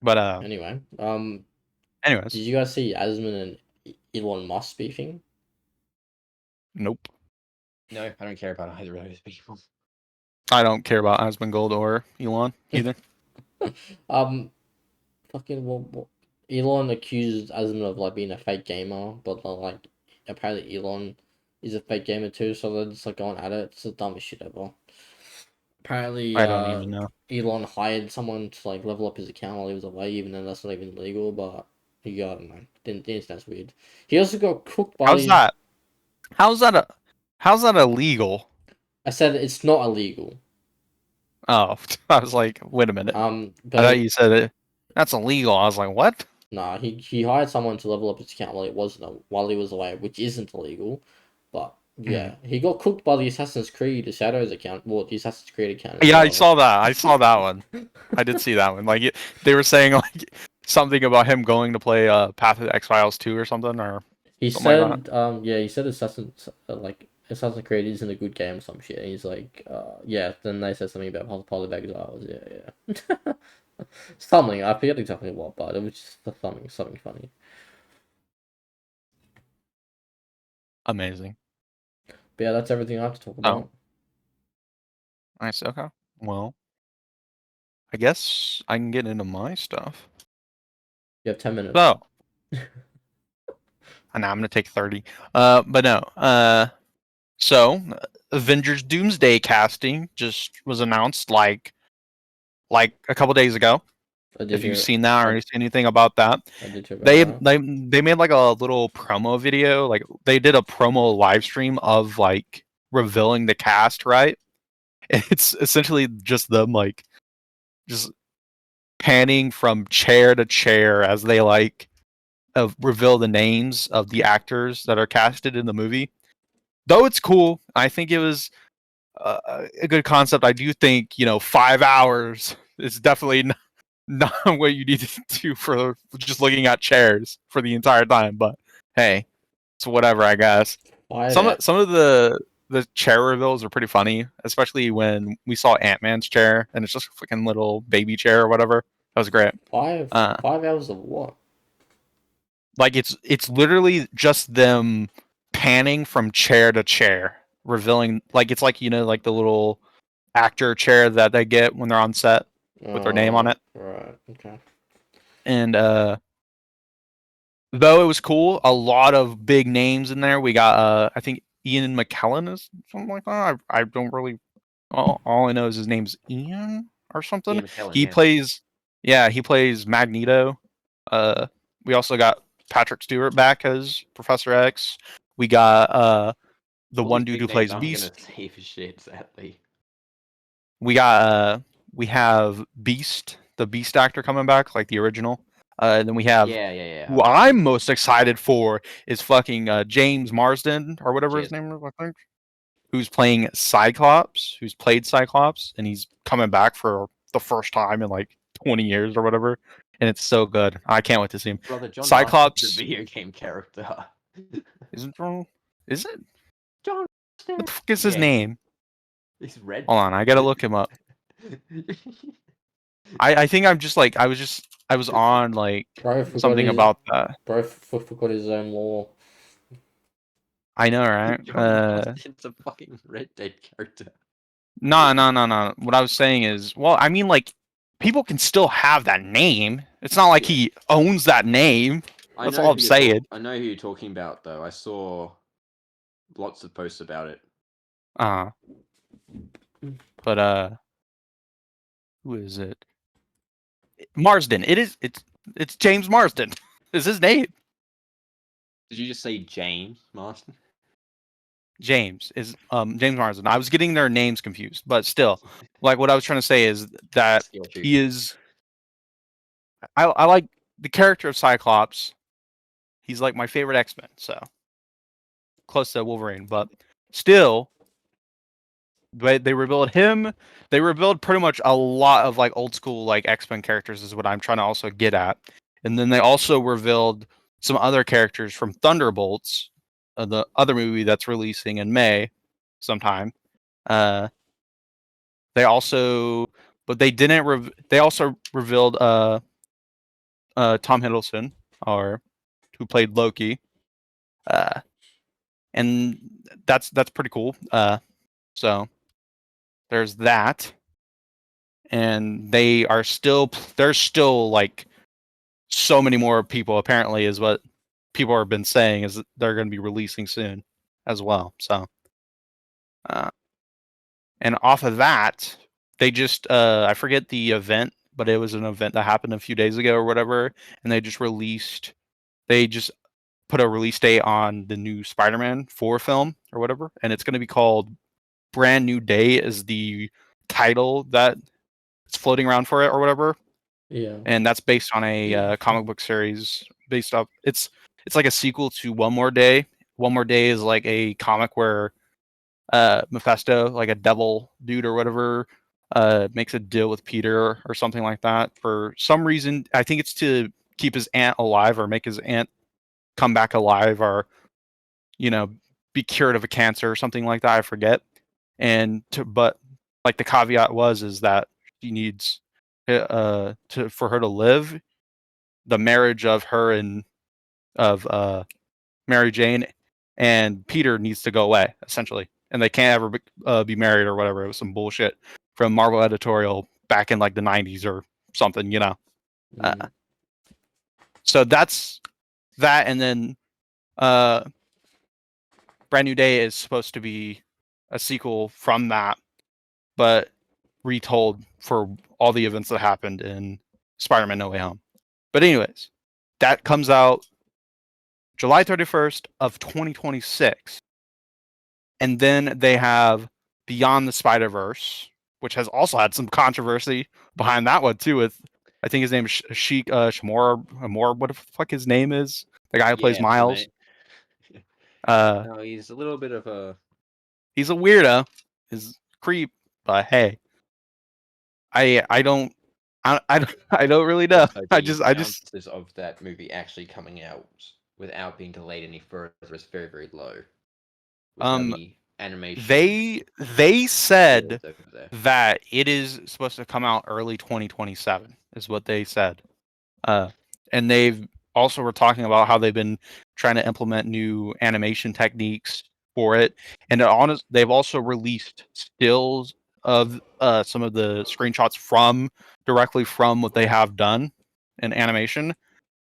But Anyway, anyways, did you guys see Asman and Elon Musk beefing? nope. No, I don't care about either of those people. I don't care about Asmongold or Elon either. Fucking Elon accused Asman of like being a fake gamer, but like apparently Elon is a fake gamer too, so they're just like going at it. It's the dumbest shit ever. Apparently, I don't even know. Elon hired someone to like level up his account while he was away, even though that's not even legal. But he got, I don't know. The internet's weird. He also got cooked by. How's that? How's that illegal? I said it's not illegal. Oh, I was like, wait a minute. I But thought you said it. That's illegal. I was like, what? nah, he hired someone to level up his account while he was away, which isn't illegal. But yeah, he got cooked by the Assassin's Creed Shadows account. Well, the Assassin's Creed account as Yeah, I well. saw that. I saw that one. I did see that one. Like they were saying like something about him going to play Path of the X-Files 2 or something or He something like said, yeah, he said Assassin's Creed isn't a good game or some shit. And he's like, yeah. Then they said something about Positive Exiles. Yeah. Something I forget exactly what, but it was just something funny. Amazing. But yeah, that's everything I have to talk Oh. about. Nice. Okay. Well, I guess I can get into my stuff. You have 10 minutes. So, and now I'm gonna take 30. But no. So Avengers Doomsday casting just was announced like a couple days ago. I did If you've hear. seen that or anything about that, I did hear about they that. they made like a little promo video. Like they did a promo live stream of like revealing the cast, right? And it's essentially just them like just panning from chair to chair as they like reveal the names of the actors that are casted in the movie. Though it's cool, I think it was a good concept. I do think 5 hours is definitely not what you need to do for just looking at chairs for the entire time. But hey, it's whatever, I guess. Some of the chair reveals are pretty funny, especially when we saw Ant-Man's chair and it's just a freaking little baby chair or whatever. That was great. 5 hours of what? Like it's literally just them panning from chair to chair, revealing like it's like like the little actor chair that they get when they're on set with their name on it. Right. Okay. And though it was cool, a lot of big names in there. We got I think Ian McKellen is something like that. I don't really all I know is his name's Ian or something. Ian McKellen, He yeah. plays he plays Magneto. We also got Patrick Stewart back as Professor X. We got the All one these dude big who names plays aren't Beast. gonna say for shit, sadly. We got we have Beast, the Beast actor coming back, like the original. And then we have Yeah. who I'm most excited for is fucking James Marsden or whatever his name is, I think. Who's playing Cyclops, who's played Cyclops, and he's coming back for the first time in like 20 years or whatever. And it's so good. I can't wait to see him. Brother, John Cyclops Marston's a video game character. isn't wrong. Is it? John What the fuck is his name? He's red. Hold on, I gotta look him up. I think I'm just like I was on like Bro forgot something his about that. bro forgot his own law. I know, right? John Marston's a fucking Red Dead character. No. What I was saying is, well, I mean, like, people can still have that name. It's not like he owns that name. That's all I'm saying. I know who you're talking about, though. I saw lots of posts about it. But who is it? Marsden. It's James Marsden. Is his name? Did you just say James Marston? James is James Marsden. I was getting their names confused, but still, like what I was trying to say is that he is. I like the character of Cyclops. He's like my favorite X-Men. So close to Wolverine, but still, they revealed him. They revealed pretty much a lot of like old school like X-Men characters is what I'm trying to also get at. And then they also revealed some other characters from Thunderbolts, the other movie that's releasing in May sometime. Uh, they also, but they didn't. They also revealed Tom Hiddleston, or who played Loki. Uh, and that's pretty cool. So there's that, and there's still like so many more people. Apparently, is what people have been saying is that they're going to be releasing soon as well. So, and off of that, they just I forget the event, but it was an event that happened a few days ago or whatever, and they just released. They just put a release date on the new Spider-Man 4 film or whatever, and it's going to be called Brand New Day is the title that it's floating around for it or whatever. Yeah. And that's based on a comic book series based off. It's like a sequel to One More Day. One More Day is like a comic where Mephisto, like a devil dude or whatever, makes a deal with Peter or something like that. For some reason, I think it's to keep his aunt alive or make his aunt come back alive, or be cured of a cancer or something like that. I forget. But like the caveat is that she needs for her to live, the marriage of her and of Mary Jane and Peter needs to go away essentially, and they can't ever be married or whatever. It was some bullshit from Marvel editorial back in like the 90s or something. So that's that, and then Brand New Day is supposed to be a sequel from that, but retold for all the events that happened in Spider-Man No Way Home. But anyways, that comes out July 31st of 2026. And then they have Beyond the Spider-Verse, which has also had some controversy behind that one too, with I think his name is Sheik Amor, what the fuck his name is? The guy who plays Miles. No, he's a little bit of a He's a weirdo. He's creep, but hey. I don't I don't really know. also I the just chances of that movie actually coming out without being delayed any further is very, very low. With how the animation they said is over there. that it is supposed to come out early 2027 is what they said. And they've also were talking about how they've been trying to implement new animation techniques for it. And they've also released stills of some of the screenshots directly from what they have done in animation,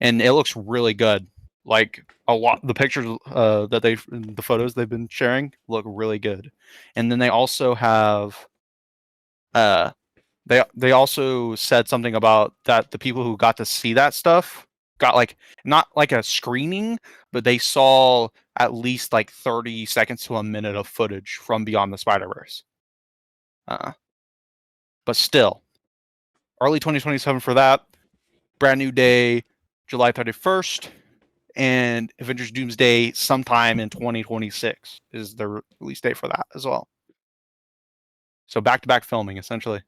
and it looks really good. Like a lot, the pictures the photos they've been sharing look really good. And then they also have uh they also said something about that the people who got to see that stuff got like not like a screening, but they saw at least like 30 seconds to a minute of footage from Beyond the Spider-Verse. But still, early 2027 for that. Brand New Day, July 31st, and Avengers Doomsday sometime in 2026 is the release date for that as well. So back-to-back filming, essentially.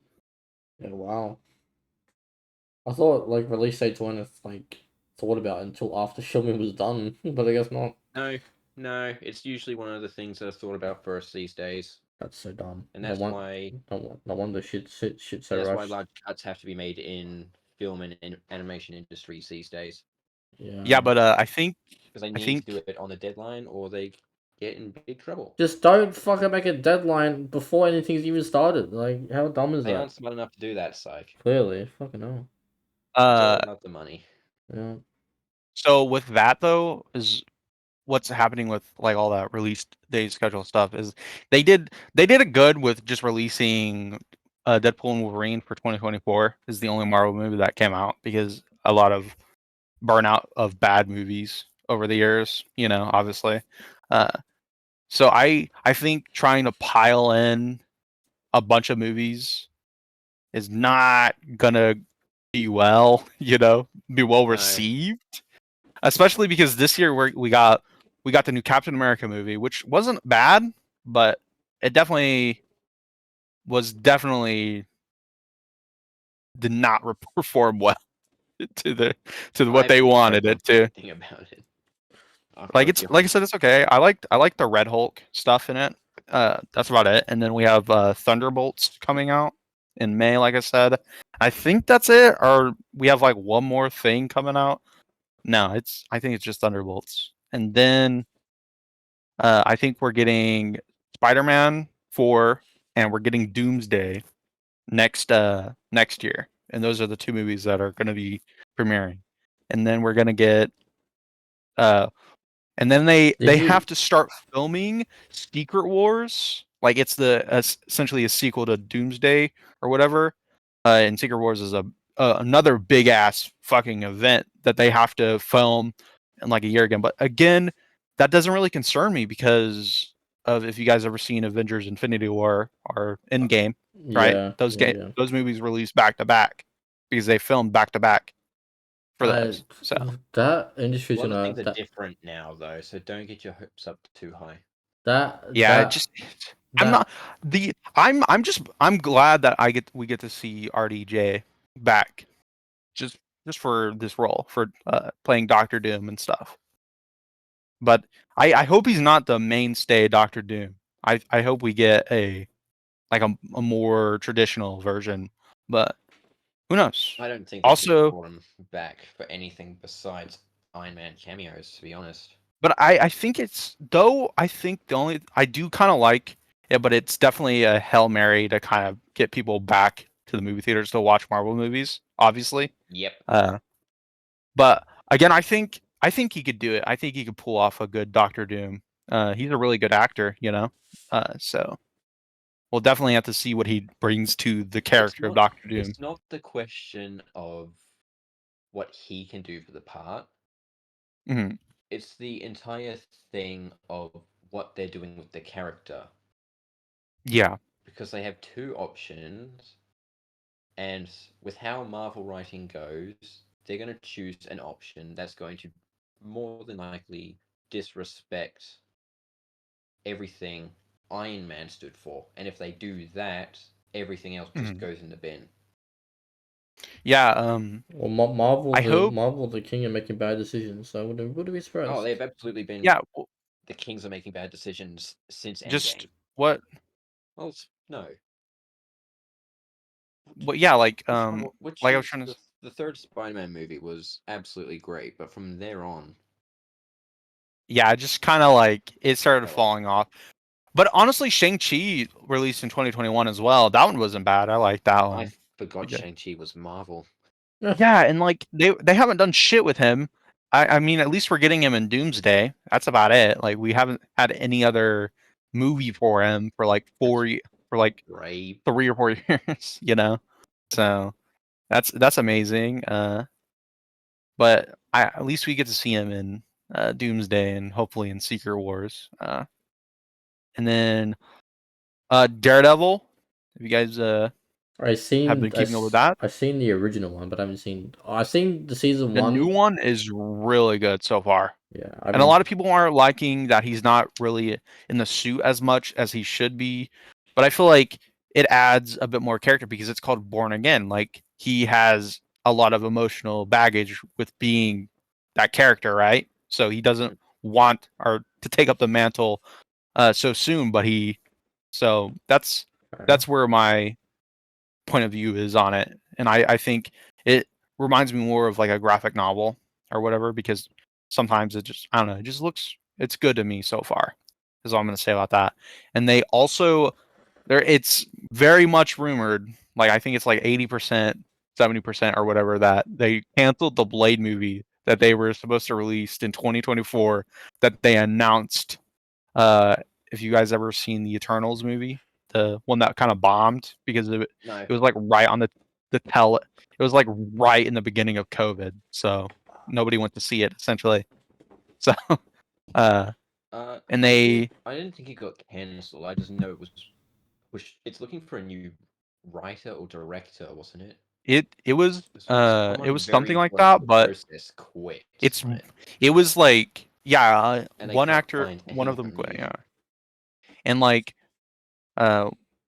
Yeah, wow. I thought like release dates weren't like thought about until after filming was done, but I guess not. No, it's usually one of the things that are thought about first these days. That's so dumb. And that's why no wonder shit so that's why rushed. large cuts have to be made in film and in animation industries these days. Yeah, but I think because they need to do it on the deadline or they get in big trouble. Just don't fucking make a deadline before anything's even started. Like, how dumb is They that? aren't smart enough to do that, Psych. Clearly, fucking hell. It's all about the money. Yeah. So with that though, is what's happening with like all that release day schedule stuff is they did it good with just releasing Deadpool and Wolverine for 2024 is the only Marvel movie that came out, because a lot of burnout of bad movies over the years, obviously. So I think trying to pile in a bunch of movies is not gonna be be well received, especially because this year we got we got the new Captain America movie, which wasn't bad, but it definitely did not perform well to what they I've wanted heard it to. nothing about it. I've Like got to it's be like I honest. said, it's okay. I like the Red Hulk stuff in it. That's about it. And then we have Thunderbolts coming out in May. Like I said, I think that's it. Or we have like one more thing coming out. No, I think it's just Thunderbolts. And then I think we're getting Spider-Man 4 and we're getting Doomsday next year. And those are the two movies that are going to be premiering. And then we're going to get uh and then Did they you? have to start filming Secret Wars. Like it's essentially a sequel to Doomsday or whatever. And Secret Wars is another big ass fucking event that they have to film in like a year again. But again, that doesn't really concern me because of if you guys ever seen Avengers Infinity War or Endgame, right? Yeah, yeah, yeah. Those movies released back to back because they filmed back to back for I those. So that A industry's lot of gonna things are different now, though, so don't get your hopes up too high. that yeah, that just I'm not that I'm glad that we get to see RDJ back just for this role for playing Doctor Doom and stuff. But I hope he's not the mainstay Doctor Doom. I hope we get a more traditional version. But who knows? I don't think they should have Also, brought him back for anything besides Iron Man cameos, to be honest. but I think it's though I think the only I do kind of like it, but it's definitely a Hail Mary to kind of get people back to the movie theaters to watch Marvel movies, obviously. Yep. Uh, but again, I think he could do it. I think he could pull off a good Doctor Doom. He's a really good actor, you know. So we'll definitely have to see what he brings to the It's character of not Doctor Doom. it's not the question of what he can do for the part. Hmm. It's the entire thing of what they're doing with the character. Yeah. Because they have two options, and with how Marvel writing goes, they're going to choose an option that's going to more than likely disrespect everything Iron Man stood for. And if they do that, everything else just Hmm. goes in the bin. Yeah. well, I hope. Marvel the king of making bad decisions. So would be Oh, surprised. they've absolutely been Yeah. the kings of making bad decisions since Just Endgame. what. Well, no. What? Yeah. Which Like I was is trying to. the third Spider-Man movie was absolutely great, but from there on, Yeah. Just kind of like it started fell off. falling off. But honestly, Shang-Chi released in 2021 as well. That one wasn't bad. I like that I one. forgot Okay. Shang-Chi was Marvel. Yeah, and like they haven't done shit with him. I mean, at least we're getting him in Doomsday. That's about it. Like we haven't had any other movie for him for like That's for like great. 3 or 4 years, you know. So that's amazing. But at least we get to see him in Doomsday and hopefully in Secret Wars. And then Daredevil. Have you guys have been keeping up with that? I seen the original one, but I haven't seen. I've seen the season The new one. one is really good so far. Yeah, And a lot of people aren't liking that he's not really in the suit as much as he should be. But I feel like it adds a bit more character because it's called Born Again. Like he has a lot of emotional baggage with being that character, right? So he doesn't want or to take up the mantle so soon, but so fair enough. that's where my point of view is on it. And I think it reminds me more of like a graphic novel or whatever because sometimes it just I don't know, it just looks it's good to me so far. Is all I'm gonna say about that. And they also it's very much rumored, like I think it's like 80%, 70% or whatever that they canceled the Blade movie that they were supposed to release in 2024 that they announced uh, if you guys ever seen the Eternals movie, the one that kind of bombed because of No, it was like right on the tell. It was like right in the beginning of COVID, so nobody went to see it essentially. So, uh, and they I didn't think it got cancelled. I just know it was pushed. It's looking for a new writer or director, wasn't it? it was Someone something very like close to that, the but process quit it's on it. it was like Yeah, And they one can't actor, find one of them anyone quit. new. Yeah, and like,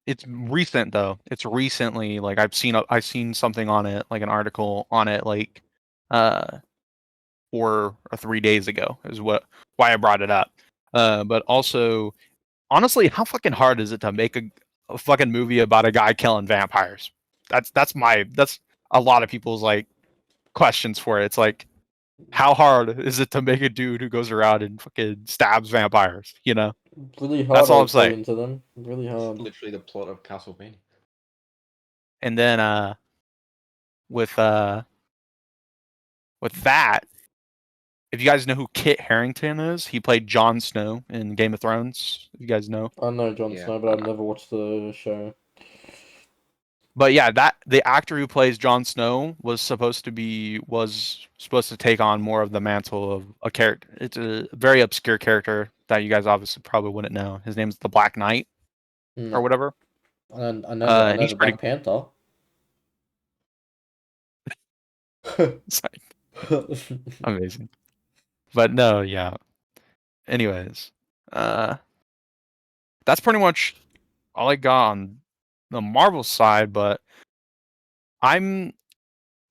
it's recent though. It's recently like I've seen something on it, like an article on it, like, uh, 4 or 3 days ago is why I brought it up. But also, honestly, how fucking hard is it to make a fucking movie about a guy killing vampires? That's a lot of people's like questions for it. It's like, how hard is it to make a dude who goes around and fucking stabs vampires? You know, Really that's hard, all I'm saying. according to them. Really It's hard. literally the plot of Castlevania. And then with uh with that, if you guys know who Kit Harington is, he played Jon Snow in Game of Thrones. If you guys know. I know Jon Yeah. Snow, but I've never watched the show. But yeah, that the actor who plays Jon Snow was supposed to take on more of the mantle of a character. It's a very obscure character that you guys obviously probably wouldn't know. His name's the Black Knight or No, whatever. I know And he's the pretty Black Panther. it's like amazing. But no, yeah. Anyways, uh, that's pretty much all I got on the Marvel side. But I'm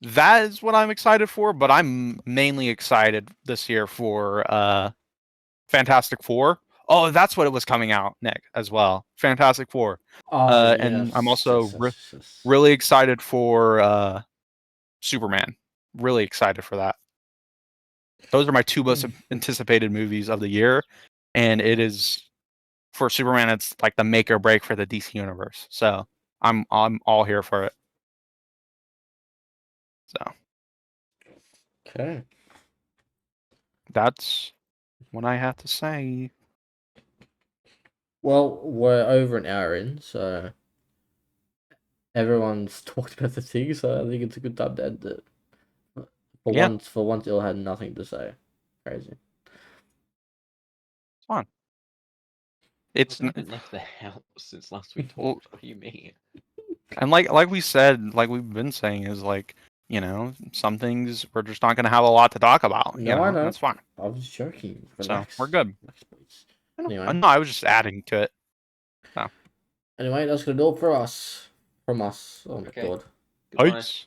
that is what I'm excited for. But I'm mainly excited this year for Fantastic Four. Oh, that's what it was coming out, Nick, as well. Fantastic Four. Oh And I'm yes, also yes, yes, yes. really excited for Superman. Really excited for that. Those are my two most anticipated movies of the year, and it is for Superman. It's like the make or break for the DC universe. So I'm all here for it. So Okay. that's what I have to say. Well, we're over an hour in, so everyone's talked about the thing, so I think it's a good time to end it. Yeah, For once, Il had nothing to say. Crazy. it's fun. It's I haven't left the house since last we well, talked. What do you mean? and like we said, like we've been saying, is like, some things we're just not gonna have a lot to talk about. No, I And know. that's fine. I was joking. So Relax. we're good. Relax, please. No, Anyway. I was just adding to it. So, Anyway, that's gonna do it for us. From us. Oh my Okay. god. Goodbye. peace.